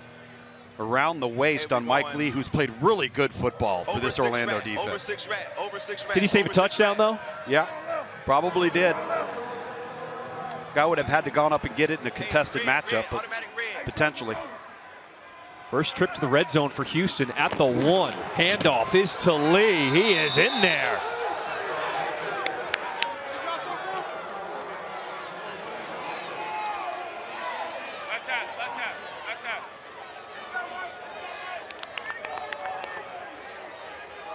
around the waist on Mike Lee, who's played really good football for this Orlando defense. Did he save a touchdown, though? Yeah, probably did. Guy would have had to gone up and get it in a contested matchup, but potentially. First trip to the red zone for Houston at the 1. Handoff is to Lee. He is in there.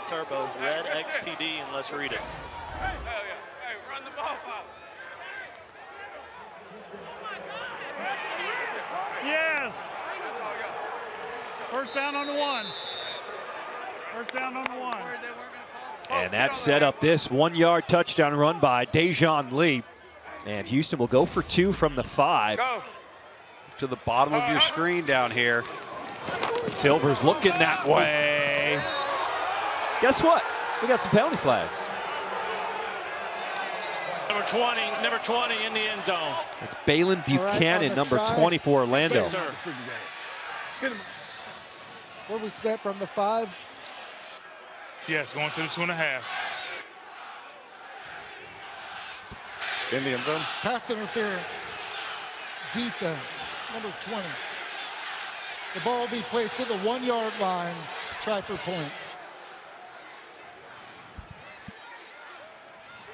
Turbo, red XTD, and let's read it. Hey, run the ball out. Yes. 1st down on the 1. 1st down on the 1. And that set up this 1-yard touchdown run by Dejan Lee. And Houston will go for 2 from the 5. Go. To the bottom of your screen down here. Silver's looking that way. Guess what? We got some penalty flags. Number 20 in the end zone. It's Balin Buchanan, number 20 for Orlando. Yes, sir. Where we step from the 5. Yes, going to the 2.5. In the end zone. Pass interference. Defense, number 20. The ball will be placed at the 1-yard line. Try for point.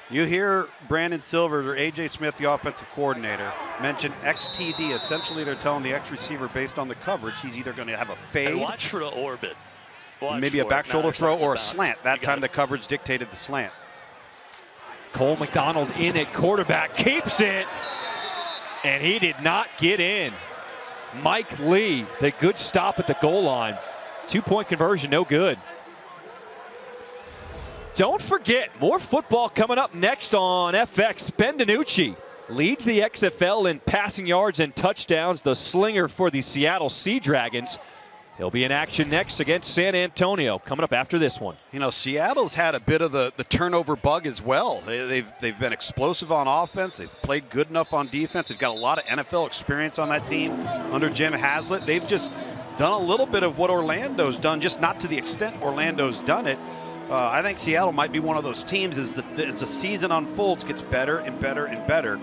You hear Brandon Silver or A.J. Smith, the offensive coordinator, mention XTD. Essentially, they're telling the X receiver based on the coverage, he's either going to have a fade. And watch for the orbit. Maybe a back shoulder throw or a slant. That time the coverage dictated the slant. Cole McDonald in at quarterback, keeps it, and he did not get in. Mike Lee, the good stop at the goal line. 2-point conversion, no good. Don't forget, more football coming up next on FX. Ben DiNucci leads the XFL in passing yards and touchdowns, the slinger for the Seattle Sea Dragons. He'll He'll be in action next against San Antonio, coming up after this one. You know, Seattle's had a bit of the turnover bug as well. They've been explosive on offense. They've played good enough on defense. They've got a lot of NFL experience on that team under Jim Haslett. They've just done a little bit of what Orlando's done, just not to the extent Orlando's done it. I think Seattle might be one of those teams as the season unfolds, gets better and better and better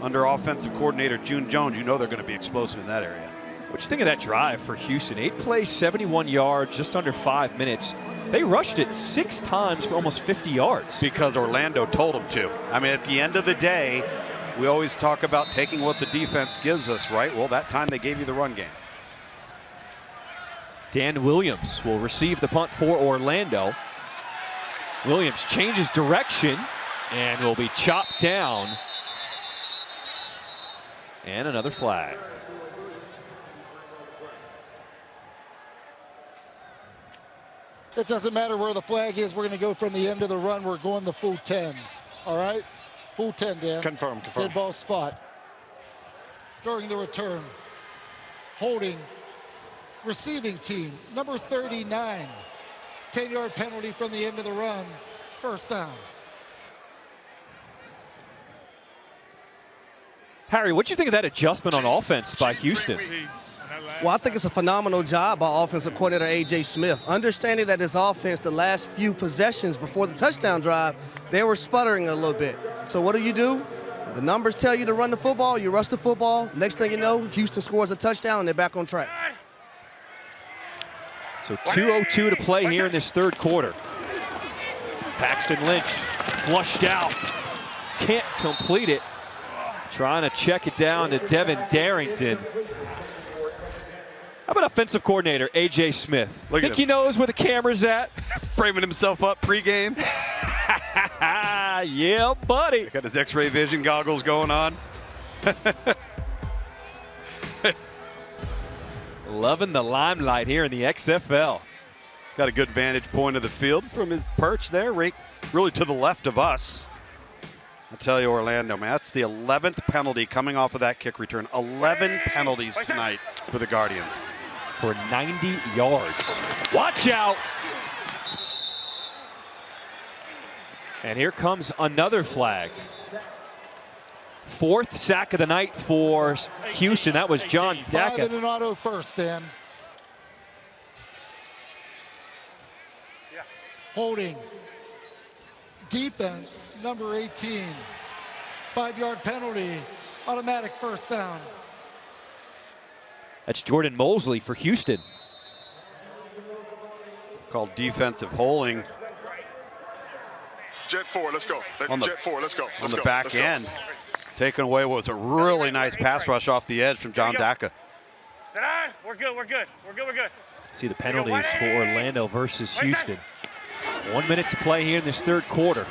under offensive coordinator June Jones. You know they're going to be explosive in that area. What do you think of that drive for Houston? 8 plays, 71 yards, just under 5 minutes. They rushed it 6 times for almost 50 yards. Because Orlando told them to. I mean, at the end of the day, we always talk about taking what the defense gives us, right? Well, that time they gave you the run game. Dan Williams will receive the punt for Orlando. Williams changes direction and will be chopped down. And another flag. It doesn't matter where the flag is. We're going to go from the end of the run. We're going the full 10. All right? Full 10, Dan. Confirm. Dead ball spot. During the return. Holding. Receiving team. Number 39. 10-yard penalty from the end of the run. First down. Harry, what do you think of that adjustment on offense by Houston? Well, I think it's a phenomenal job by offensive coordinator A.J. Smith. Understanding that this offense, the last few possessions before the touchdown drive, they were sputtering a little bit. So what do? The numbers tell you to run the football. You rush the football. Next thing you know, Houston scores a touchdown, and they're back on track. So 2:02 to play here in this third quarter. Paxton Lynch flushed out. Can't complete it. Trying to check it down to Devin Darrington. How about offensive coordinator A.J. Smith? Think he knows where the camera's at? Framing himself up pregame. Yeah, buddy. Got his X-ray vision goggles going on. Loving the limelight here in the XFL. He's got a good vantage point of the field from his perch there, right, really to the left of us. I'll tell you, Orlando, man, that's the 11th penalty coming off of that kick return. 11 penalties tonight for the Guardians. For 90 yards. Watch out. And here comes another flag. 4th sack of the night for Houston. That was John Decker. 5 in an auto first, Dan. Holding. Defense, number 18. 5-yard penalty. Automatic first down. That's Jordan Mosley for Houston. Called defensive holding. Jet 4, let's go. Jet 4, let's go. On the back end. Taking away what was a really nice pass rush off the edge from John Daka. We're good. See the penalties for Orlando versus Houston. 1 minute to play here in this third quarter.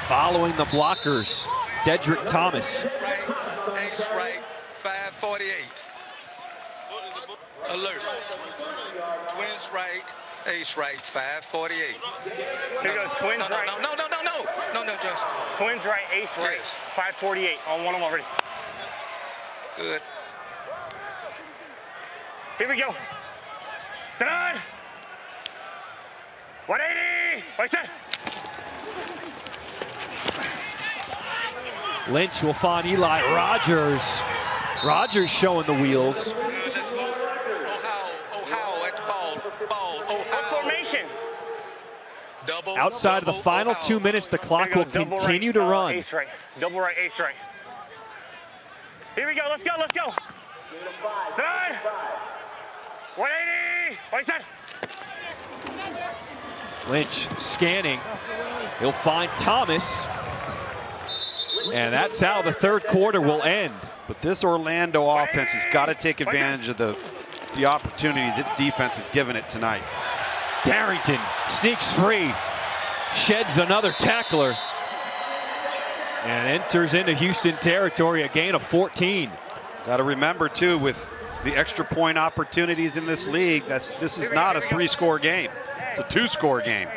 Following the blockers, Dedrick Thomas. Ace right, 548. Alert. Twins right, ace right, 548. Here you go, twins right. No, Josh. Twins right, ace right, 548 on one of them already. Good. Here we go. Stand on. 180. Right set. Lynch will find Eli Rogers. Rogers showing the wheels. Let's go. Ohio at the ball. Ohio. Formation. Outside of the final 2 minutes, the clock will continue to run. Ace right. Double right, ace right. Here we go. Let's go. Stand on. 180. Right set. Lynch scanning. He'll find Thomas. And that's how the third quarter will end. But this Orlando offense has got to take advantage of the opportunities its defense has given it tonight. Darrington sneaks free, sheds another tackler, and enters into Houston territory, a gain of 14. Got to remember, too, with the extra point opportunities in this league, this is not a 3-score game. It's a 2-score game.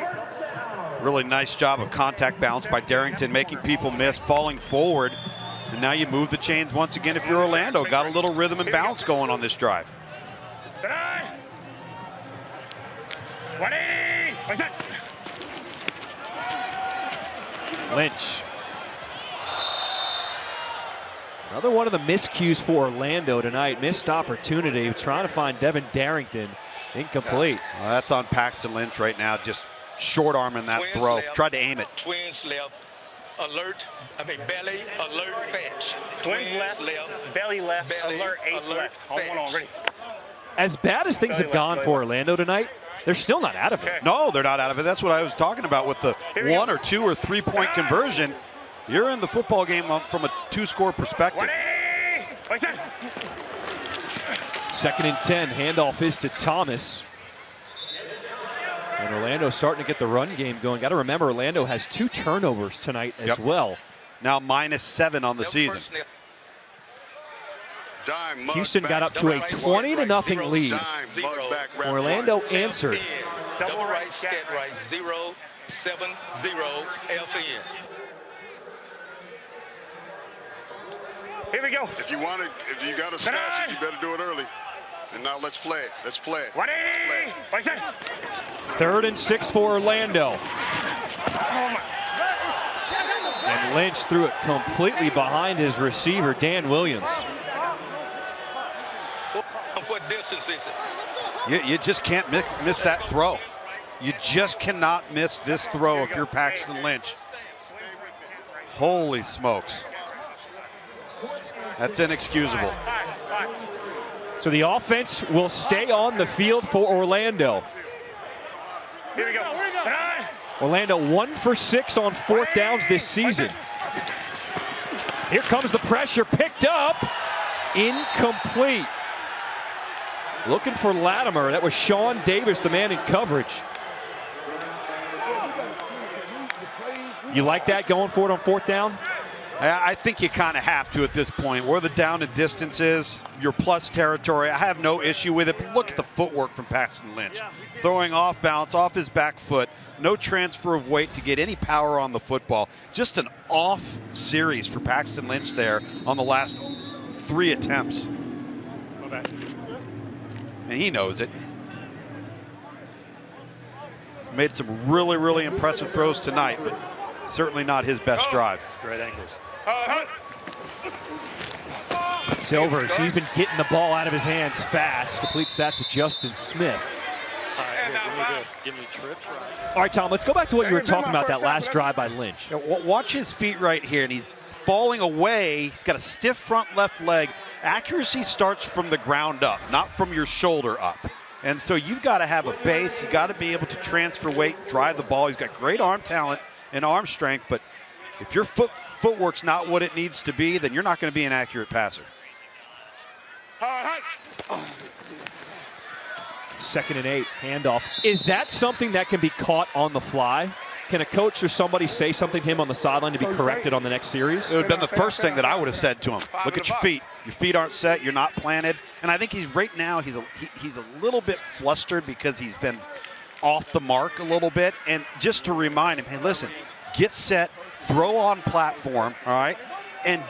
Really nice job of contact balance by Darrington, making people miss, falling forward. And now you move the chains once again if you're Orlando. Got a little rhythm and bounce going on this drive. Lynch. Another one of the miscues for Orlando tonight. Missed opportunity trying to find Devin Darrington. Incomplete. Well, that's on Paxton Lynch right now, just short arming that Twins throw. left. Tried to aim it. Twins left. Belly, alert, fetch. Twins left, belly left, alert, ace left. On one already. As bad as things have gone for Orlando tonight, they're still not out of it. No, they're not out of it. That's what I was talking about with the 1 or 2 or 3 point conversion. You're in the football game from a 2-score perspective. 2nd and 10, handoff is to Thomas. And Orlando starting to get the run game going. Got to remember, Orlando has 2 turnovers tonight as well. Now -7 on the season. Houston got up to a 20-0 lead. Orlando answered. Double right, scat right, 070 FN. Here we go. If you got to smash it, you better do it early. And now let's play it. Let's play it. 3rd and 6 for Orlando. And Lynch threw it completely behind his receiver, Dan Williams. What distance is it? You just can't miss that throw. You just cannot miss this throw if you're Paxton Lynch. Holy smokes. That's inexcusable. So the offense will stay on the field for Orlando. Here we go. Orlando 1 for 6 on 4th downs this season. Here comes the pressure, picked up, incomplete. Looking for Latimer. That was Sean Davis, the man in coverage. You like that going for it on 4th down? I think you kind of have to at this point. Where the down and distance is, your plus territory, I have no issue with it. But look at the footwork from Paxton Lynch. Throwing off balance, off his back foot. No transfer of weight to get any power on the football. Just an off series for Paxton Lynch there on the last 3 attempts. And he knows it. Made some really, really impressive throws tonight, but certainly not his best drive. Great angles. Silvers, he's been getting the ball out of his hands fast. Completes that to Justin Smith. All right, here, give me this. Give me trips right. All right, Tom, let's go back to what you were talking about, that last drive by Lynch. Watch his feet right here, and he's falling away. He's got a stiff front left leg. Accuracy starts from the ground up, not from your shoulder up. And so you've got to have a base. You've got to be able to transfer weight, drive the ball. He's got great arm talent and arm strength, but if your footwork's not what it needs to be, then you're not going to be an accurate passer. 2nd and 8, handoff. Is that something that can be caught on the fly? Can a coach or somebody say something to him on the sideline to be corrected on the next series? It would have been the first thing that I would have said to him. Look at your feet. Your feet aren't set. You're not planted. And I think he's right now, he's a little bit flustered because he's been off the mark a little bit. And just to remind him, hey, listen, get set, throw on platform, all right, and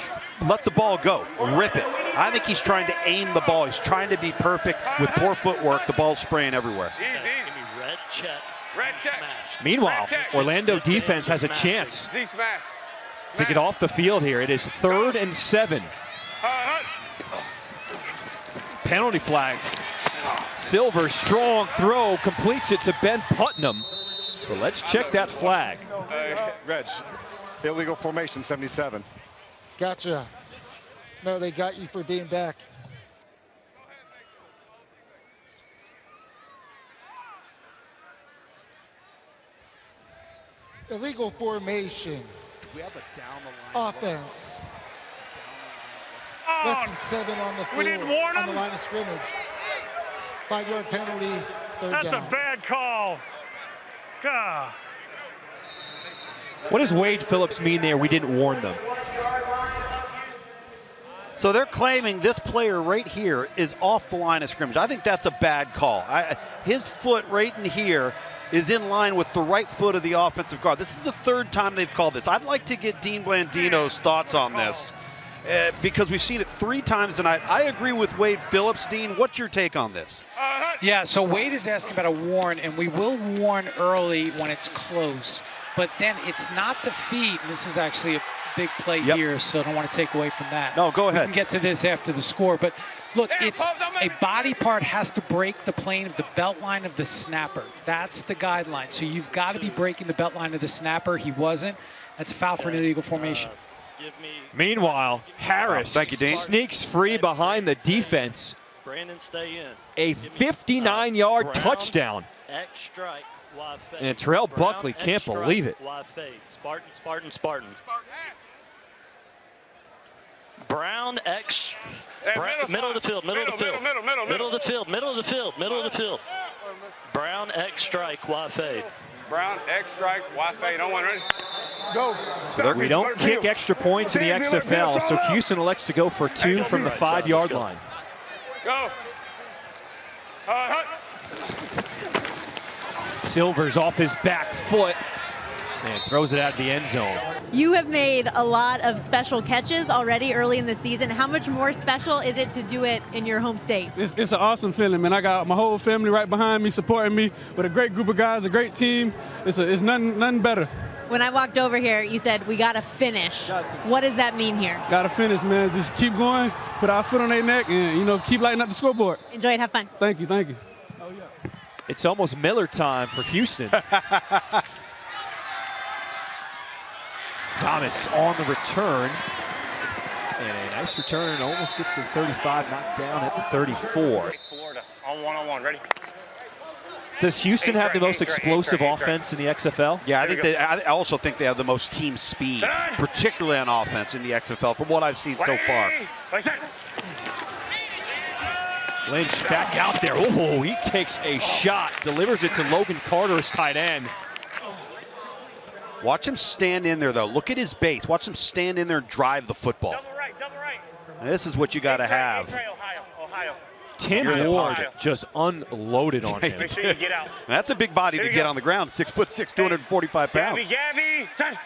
let the ball go. Rip it. I think he's trying to aim the ball. He's trying to be perfect. With poor footwork, the ball's spraying everywhere. Give me red check. Red check. Meanwhile, Orlando defense has a chance to get off the field here. It is 3rd and 7. Penalty flag. Silver, strong throw, completes it to Ben Putnam. But let's check that flag. Reg, illegal formation, 77. Gotcha. No, they got you for being back. Illegal formation. We have a down the line offense. Less than 7 on the field, on the line of scrimmage. 5-yard penalty, 3rd down. That's a bad call. God. What does Wade Phillips mean there? We didn't warn them. So they're claiming this player right here is off the line of scrimmage. I think that's a bad call. His foot right in here is in line with the right foot of the offensive guard. This is the 3rd time they've called this. I'd like to get Dean Blandino's thoughts on this. because we've seen it 3 times tonight. I agree with Wade Phillips. Dean, what's your take on this? Yeah, so Wade is asking about a warn, and we will warn early when it's close. But then it's not the feet, and this is actually a big play here, so I don't want to take away from that. No, go ahead. We can get to this after the score. But look, it's a body part has to break the plane of the belt line of the snapper. That's the guideline. So you've got to be breaking the belt line of the snapper. He wasn't. That's a foul for an illegal formation. Meanwhile, Harris thank you, Dean. sneaks free behind the defense. Brandon, stay in. A 59-yard touchdown. X strike, wide fade. And Terrell Brown, Buckley X can't strike, believe it. Wide fade. Spartan. Brown, X. Middle of the field. Middle of the field. Brown, X strike, wide fade. Brown, X strike, wide fade. On one, ready? Go. So we don't kick extra points in the XFL, so Houston elects to go for 2 from the 5-yard line. Go. Silver's off his back foot and throws it out of the end zone. You have made a lot of special catches already early in the season. How much more special is it to do it in your home state? It's an awesome feeling, man. I got my whole family right behind me, supporting me with a great group of guys, a great team. It's nothing better. When I walked over here, you said, we got to finish. What does that mean here? Got to finish, man. Just keep going, put our foot on their neck, and, keep lighting up the scoreboard. Enjoy it. Have fun. Thank you. Oh, yeah. It's almost Miller time for Houston. Thomas on the return. And a nice return. Almost gets to the 35, knocked down at the 34. Florida, on one, ready? Does Houston have the most explosive offense in the XFL? Yeah, I also think they have the most team speed, particularly on offense in the XFL, from what I've seen so far. Lynch back out there. Oh, he takes a shot, delivers it to Logan Carter, his tight end. Watch him stand in there, though. Look at his base. Watch him stand in there and drive the football. Double right. And this is what you got to have. Ohio. Tim Ward just unloaded on him. Make sure you get out. That's a big body to get on the ground. 6'6", 245 pounds. Gabby, son.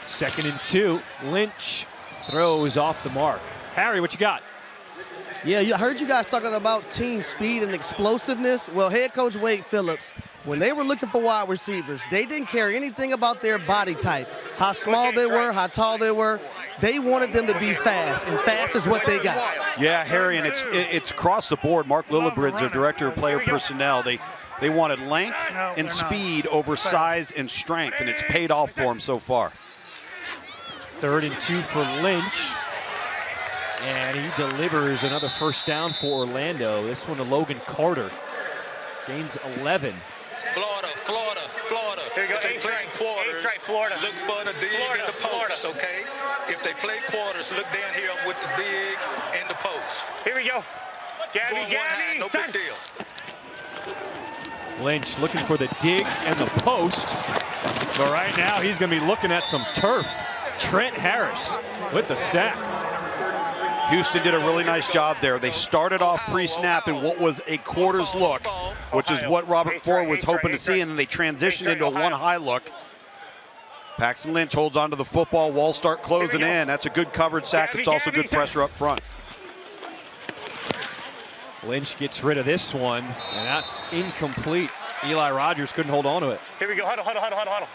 2nd and 2. Lynch throws off the mark. Harry, what you got? Yeah, I heard you guys talking about team speed and explosiveness. Well, head coach Wade Phillips, when they were looking for wide receivers, they didn't care anything about their body type, how small they were, how tall they were. They wanted them to be fast, and fast is what they got. Yeah, Harry, and it's across the board. Mark Lillibridge, their director of player personnel, they wanted length and speed over size and strength, and it's paid off for them so far. 3rd and 2 for Lynch. And he delivers another first down for Orlando. This one to Logan Carter. Gains 11. Florida. Here you go. If they play quarters, Florida. look for the dig in the post, okay? If they play quarters, look down here with the dig in the post. Here we go. Gabby, no son. big deal. Lynch looking for the dig and the post. But right now, he's going to be looking at some turf. Trent Harris with the sack. Houston did a really nice job there. They started off pre-snap in what was a quarters look, which is what Robert Ford was hoping to see, and then they transitioned into a one-high look. Paxton Lynch holds onto the football. Walls start closing in. That's a good coverage sack. It's also good pressure up front. Lynch gets rid of this one, and that's incomplete. Eli Rogers couldn't hold on to it. Here we go. Huddle.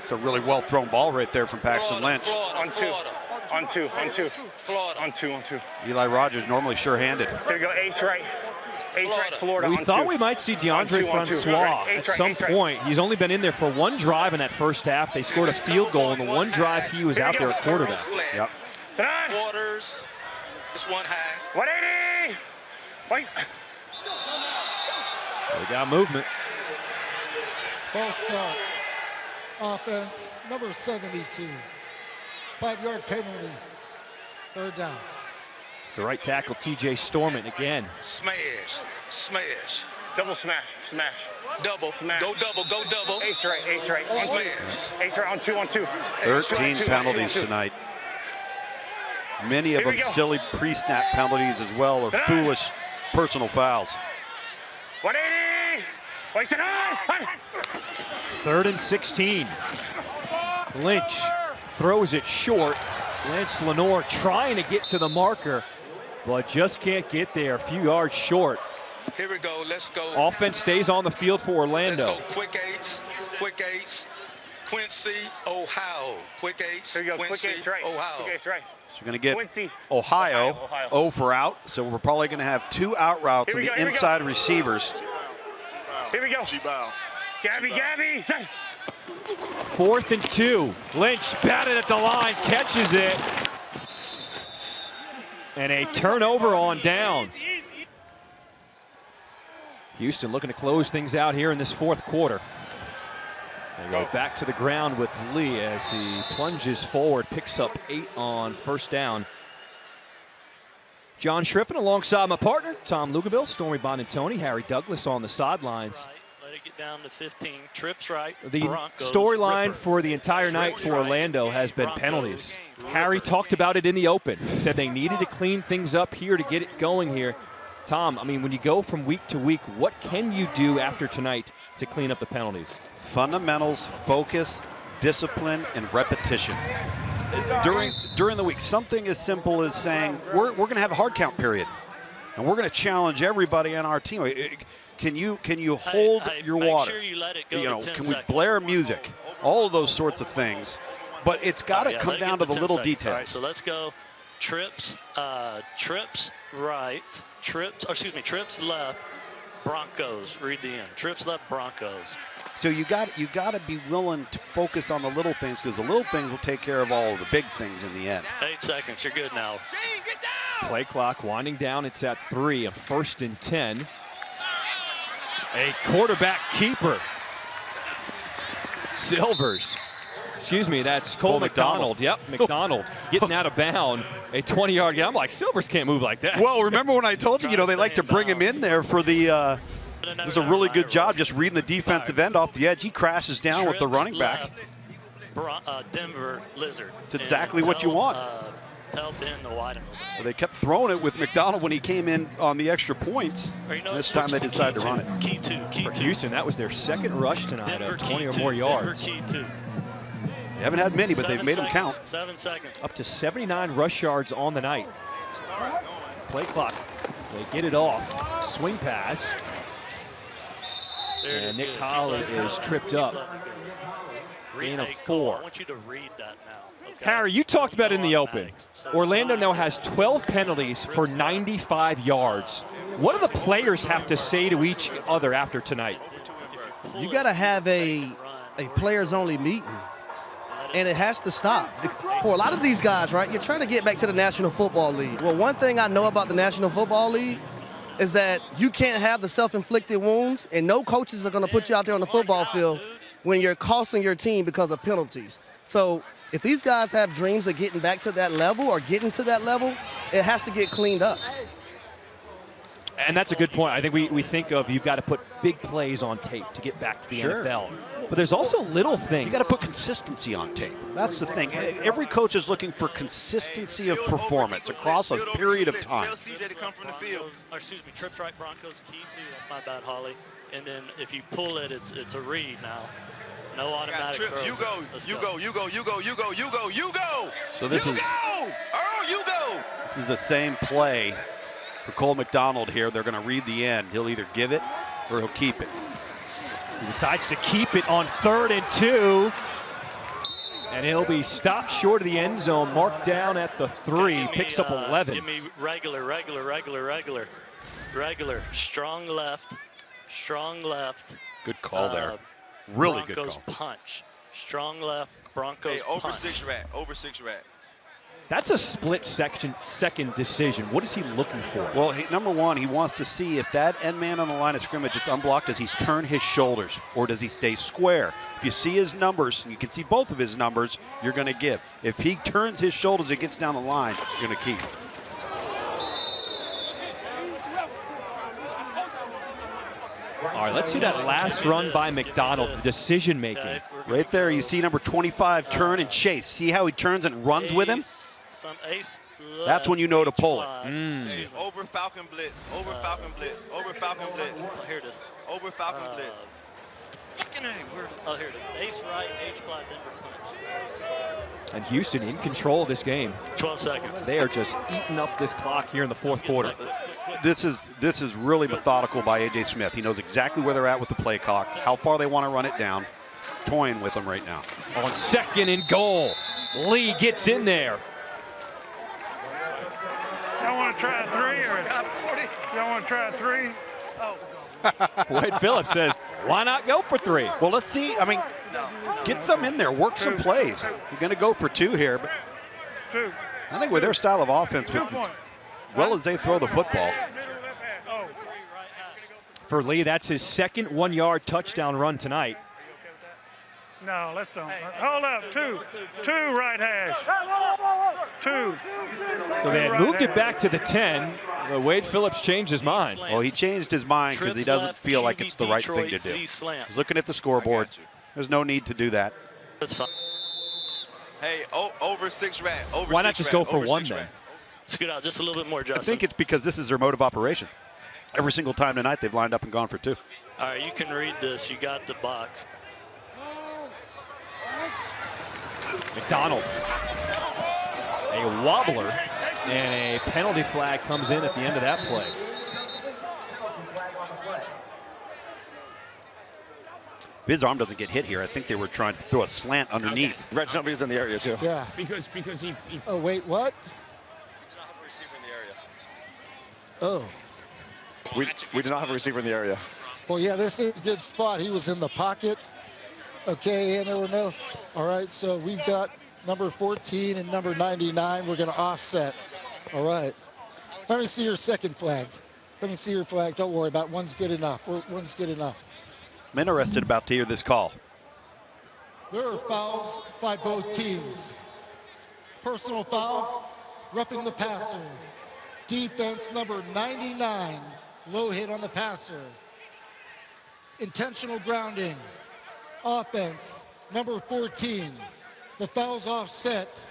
It's a really well-thrown ball right there from Paxton Lynch. On two. Eli Rogers normally sure-handed. Here we go. Ace right, Florida. We thought we might see DeAndre Francois at some point. He's only been in there for one drive in that first half. They scored a field goal in the one drive he was out there at quarterback. Yep. Quarters. It's one high. 180. Wait. They got movement. False start. Offense, number 72. 5-yard penalty. 3rd down. It's the right tackle, TJ Storman again. Smash. Double smash. Double. Smash. Go double. Ace right. Smash. Ace right on two. 13 penalties tonight. Many of them silly pre-snap penalties as well, or foolish personal fouls. 180. Wait, 3rd and 16. Lynch throws it short. Lance Lenore trying to get to the marker, but just can't get there. A few yards short. Here we go. Let's go. Offense stays on the field for Orlando. Let's go. Quick eights. Quick eights. Quincy, Ohio. Quick eights. Here we go. Quincy, Quick eights right. Ohio. Quick eights right. So we're going to get Quincy. Ohio, Ohio. 0 for out. So we're probably going to have 2 out routes on the inside receivers. Here we go. Gabby. Set. 4th and 2. Lynch batted at the line, catches it. And a turnover on downs. Houston looking to close things out here in this 4th quarter. They go back to the ground with Lee as he plunges forward, picks up 8 on 1st down. John Shriffen alongside my partner, Tom Lugabill, Stormy Bonantoni, Harry Douglas on the sidelines. Let it get down to 15. Trips right. The storyline for the entire night for Orlando has been penalties. Harry talked about it in the open. He said they needed to clean things up here to get it going here. Tom, I mean, when you go from week to week, what can you do after tonight to clean up the penalties? Fundamentals, focus, discipline, and repetition. During the week, something as simple as saying, we're going to have a hard count period, and we're going to challenge everybody on our team. Can you hold your water? Sure you let it go can we blare music? All of those sorts of things. But it's got to come down to the little details. Right, so let's go trips right, trips left, Broncos, read the end. Trips left, Broncos. So you got to be willing to focus on the little things, because the little things will take care of all of the big things in the end. 8 seconds, you're good now. Play clock winding down. It's at 3, a 1st and 10. A quarterback keeper. Silvers. Excuse me, that's Cole McDonald. Yep, McDonald getting out of bound. A 20-yard game. I'm like, Silvers can't move like that. Well, remember when I told you, they like to bring him in there for the does a really good job just reading the defensive end off the edge. He crashes down with the running back. Denver Lizard. It's exactly what you want. Tell Ben to widen. Well, they kept throwing it with McDonald when he came in on the extra points. This time they decided to run it. Key two. For Houston, that was their 2nd rush tonight of 20 or more yards. They haven't had many, but they've made them count. 7 seconds. Up to 79 rush yards on the night. Play clock. They get it off. Swing pass. And Nick Colley is tripped up. Gain of 4. I want you to read that now. Okay. Harry, you talked about it in the open. Orlando now has 12 penalties for 95 yards. What do the players have to say to each other after tonight? You got to have a players-only meeting, and it has to stop. For a lot of these guys, right, you're trying to get back to the National Football League. Well, one thing I know about the National Football League is that you can't have the self-inflicted wounds, and no coaches are going to put you out there on the football field when you're costing your team because of penalties. So if these guys have dreams of getting back to that level or getting to that level, it has to get cleaned up. And that's a good point. I think we think of you've got to put big plays on tape to get back to the NFL. But there's also little things. You got to put consistency on tape. That's the thing. Every coach is looking for consistency of performance across a period of time. Trips right, Broncos, key two. That's my bad, Holly. And then if you pull it, it's a read now. No automatic throws. You go. So this is This is the same play for Cole McDonald here. They're going to read the end. He'll either give it or he'll keep it. He decides to keep it on 3rd and 2. And he'll be stopped short of the end zone, marked down at the 3, picks up 11. Give me regular. Strong left. Good call there. Really good Broncos call. punch. Strong left, Broncos over punch. 6 rat. That's a split-second decision. What is he looking for? Well, number one, he wants to see if that end man on the line of scrimmage is unblocked, does he turn his shoulders or does he stay square? If you see his numbers, and you can see both of his numbers, you're going to give. If he turns his shoulders and gets down the line, you're going to keep. All right, let's see that last run by McDonald, the decision-making. Right there, you see number 25 turn and chase. See how he turns and runs with him? That's when you know to pull it. Over Falcon Blitz. Here it is. Over Falcon Blitz. Fucking A. Oh, here it is. Ace right, H flat, Denver punch. And Houston in control of this game. 12 seconds. They are just eating up this clock here in the fourth quarter. This is really methodical by A.J. Smith. He knows exactly where they're at with the play clock, how far they want to run it down. He's toying with them right now. On second and goal, Lee gets in there. Y'all want to try a three or y'all want to try a three? Wade Phillips says, why not go for 3? Well, let's see. I mean, get some in there. Work some plays. You're going to go for 2 here. But I think with their style of offense, with as well as they throw the football. For Lee, that's his second 1-yard touchdown run tonight. No, let's don't. Hold up. 2 right hash. 2. So they had moved it back to the 10. Wade Phillips changed his mind. Well, he changed his mind because he doesn't feel like it's the right thing to do. He's looking at the scoreboard. There's no need to do that. That's fine. Hey, over 6 rat. Why not just go for 1 then? Scoot out just a little bit more, Justin. I think it's because this is their mode of operation. Every single time tonight, they've lined up and gone for 2. All right, you can read this. You got the box. McDonald. A wobbler, and a penalty flag comes in at the end of that play. If his arm doesn't get hit here, I think they were trying to throw a slant underneath. Okay. Reg Numbers in the area, too. Yeah. Because he Oh, wait, what? Oh. We do not have a receiver in the area. Well, yeah, this is a good spot. He was in the pocket. Okay, and there were no. All right, so we've got number 14 and number 99. We're going to offset. All right. Let me see your second flag. Let me see your flag. Don't worry about it. One's good enough. One's good enough. I'm interested about to hear this call. There are fouls by both teams. Personal foul, roughing the passer. Defense number 99, low hit on the passer. Intentional grounding. Offense number 14. The foul's offset.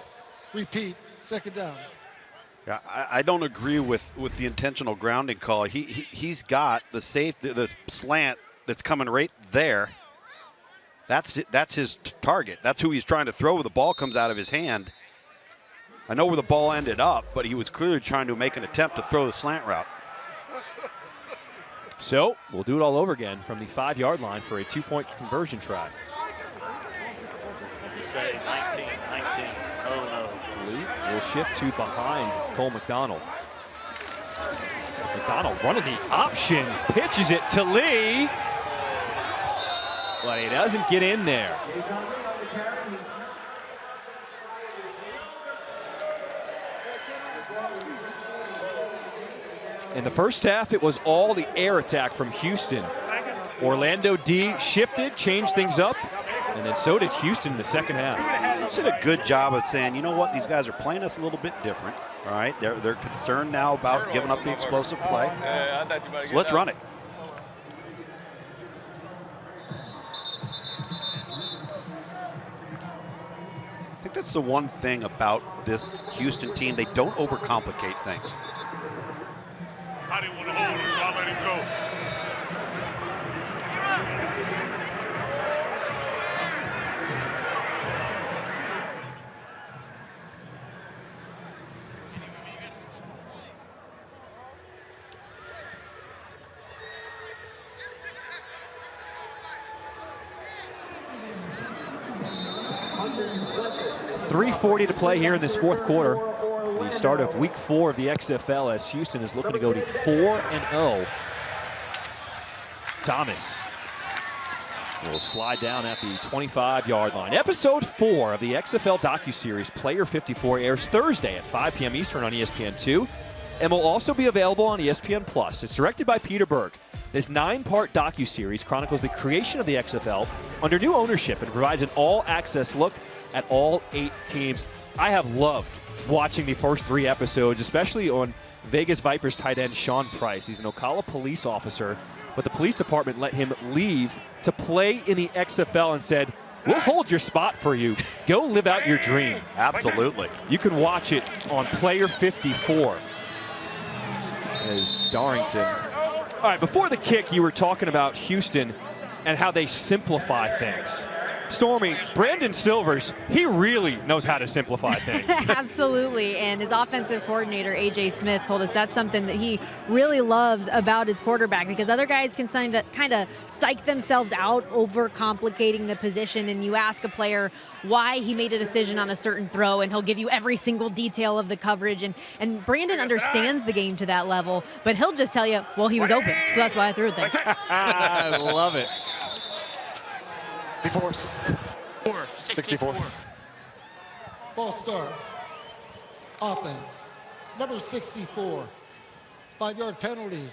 Repeat, second down. Yeah, I don't agree with the intentional grounding call. He's got the slant that's coming right there. That's his target. That's who he's trying to throw when the ball comes out of his hand. I know where the ball ended up, but he was clearly trying to make an attempt to throw the slant route. So we'll do it all over again from the 5-yard line for a 2-point conversion try. Say 19. Oh no. Lee will shift to behind Cole McDonald. McDonald running the option, pitches it to Lee, but he doesn't get in there. In the first half, it was all the air attack from Houston. Orlando D shifted, changed things up, and then so did Houston in the second half. They did a good job of saying, you know what, these guys are playing us a little bit different. All right, they're concerned now about giving up the explosive play. So let's run it. I think that's the one thing about this Houston team. They don't overcomplicate things. I didn't want to hold him, so I let him go. .340 to play here in this fourth quarter. The start of week 4 of the XFL as Houston is looking to go to 4-0. Thomas will slide down at the 25-yard line. Episode 4 of the XFL docuseries Player 54 airs Thursday at 5 p.m. Eastern on ESPN2 and will also be available on ESPN+. It's directed by Peter Berg. This 9-part docuseries chronicles the creation of the XFL under new ownership and provides an all-access look at all 8 teams. I have loved watching the first 3 episodes, especially on Vegas Vipers tight end Sean Price. He's an Ocala police officer, but the police department let him leave to play in the XFL and said, we'll hold your spot for you. Go live out your dream. Absolutely. You can watch it on Player 54 as Darrington. All right, before the kick, you were talking about Houston and how they simplify things. Stormy, Brandon Silvers, he really knows how to simplify things. Absolutely, and his offensive coordinator, A.J. Smith, told us that's something that he really loves about his quarterback, because other guys can kind of psych themselves out, overcomplicating the position, and you ask a player why he made a decision on a certain throw, and he'll give you every single detail of the coverage, and Brandon understands the game to that level, but he'll just tell you, well, he was open, so that's why I threw it there. I love it. 64. False start. Offense. Number 64. 5-yard penalty.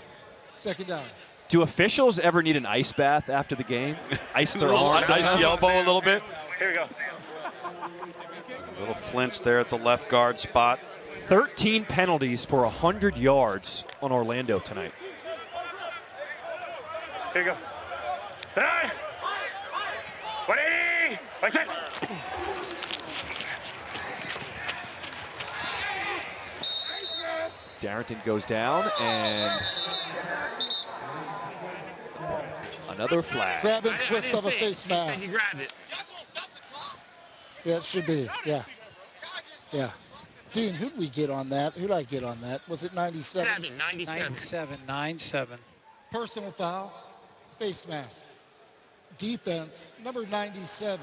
Second down. Do officials ever need an ice bath after the game? Ice their arm? Ice the elbow a little bit. Here we go. A little flinch there at the left guard spot. 13 penalties for 100 yards on Orlando tonight. Here you go. Side. 180. What's it? Darrington goes down, and another flag. Grab and twist of a face mask. He grabbed it. Yeah, it should be. Yeah. Yeah. Dean, who did we get on that? Who did I get on that? Was it 97? 97. Personal foul. Face mask. Defense, number 97.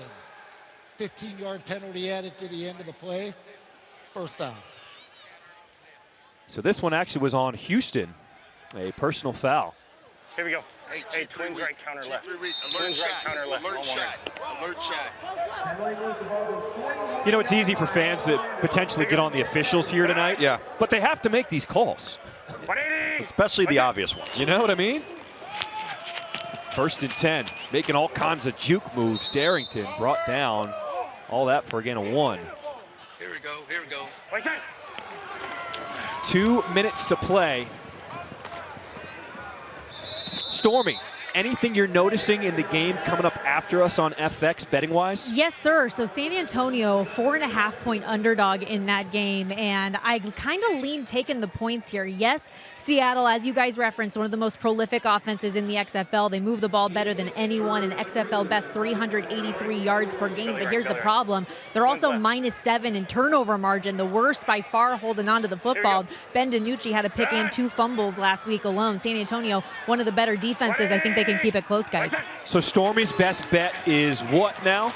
15-yard penalty added to the end of the play. First down. So this one actually was on Houston, a personal foul. Here we go. Hey, twins right, counter left. Twins right, counter left. Alert shot. Alert shot. You know, it's easy for fans to potentially get on the officials here tonight. Yeah. But they have to make these calls. Especially the obvious ones. You know what I mean? 1st and 10, making all kinds of juke moves. Darrington brought down. All that for, again, a 1. Here we go. Here we go. 2 minutes to play. Stormy, anything you're noticing in the game coming up after us on FX betting-wise? Yes, sir. So San Antonio, 4.5-point underdog in that game, and I kind of lean taking the points here. Yes, Seattle, as you guys referenced, one of the most prolific offenses in the XFL. They move the ball better than anyone, an XFL best 383 yards per game. But here's the problem. They're also -7 in turnover margin, the worst by far holding on to the football. Ben DiNucci had a pick and 2 fumbles last week alone. San Antonio, one of the better defenses. I think they can keep it close, guys. So Stormy's best bet is what now?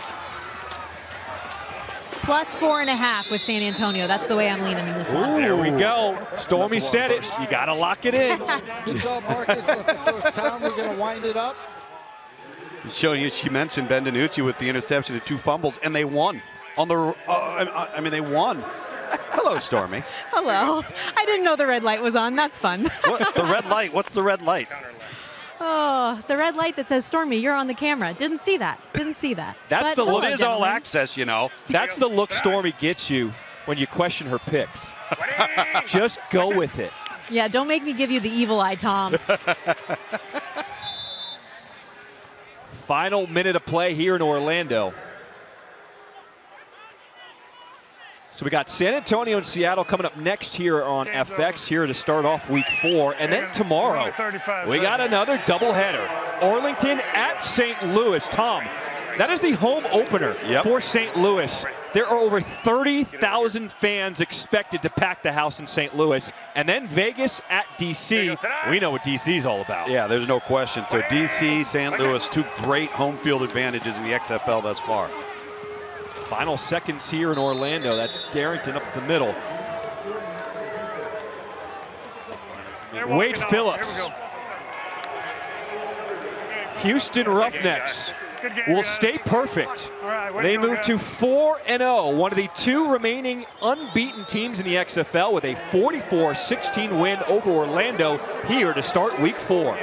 +4.5 with San Antonio. That's the way I'm leaning in this one. There we go. Stormy said it. You got to lock it in. Good job, Marcus. That's the first time. We're going to wind it up. Showing you, she mentioned Ben DiNucci with the interception and 2 fumbles, and they won. On the, I mean, they won. Hello, Stormy. Hello. I didn't know the red light was on. That's fun. What? The red light? What's the red light? Oh, the red light that says, Stormy, you're on the camera. Didn't see that. Didn't see that. That's but the look. It is all access, you know. That's the look Stormy gets you when you question her picks. Just go with it. Yeah, don't make me give you the evil eye, Tom. Final minute of play here in Orlando. So we got San Antonio and Seattle coming up next here on FX here to start off week 4. And then tomorrow, we got another doubleheader. Arlington at St. Louis. Tom, that is the home opener for St. Louis. There are over 30,000 fans expected to pack the house in St. Louis. And then Vegas at D.C. We know what D.C. is all about. Yeah, there's no question. So D.C., St. Louis, 2 great home field advantages in the XFL thus far. Final seconds here in Orlando. That's Darrington up the middle. Wade Phillips. Houston Roughnecks will stay perfect. They move to 4-0, one of the 2 remaining unbeaten teams in the XFL with a 44-16 win over Orlando here to start week 4.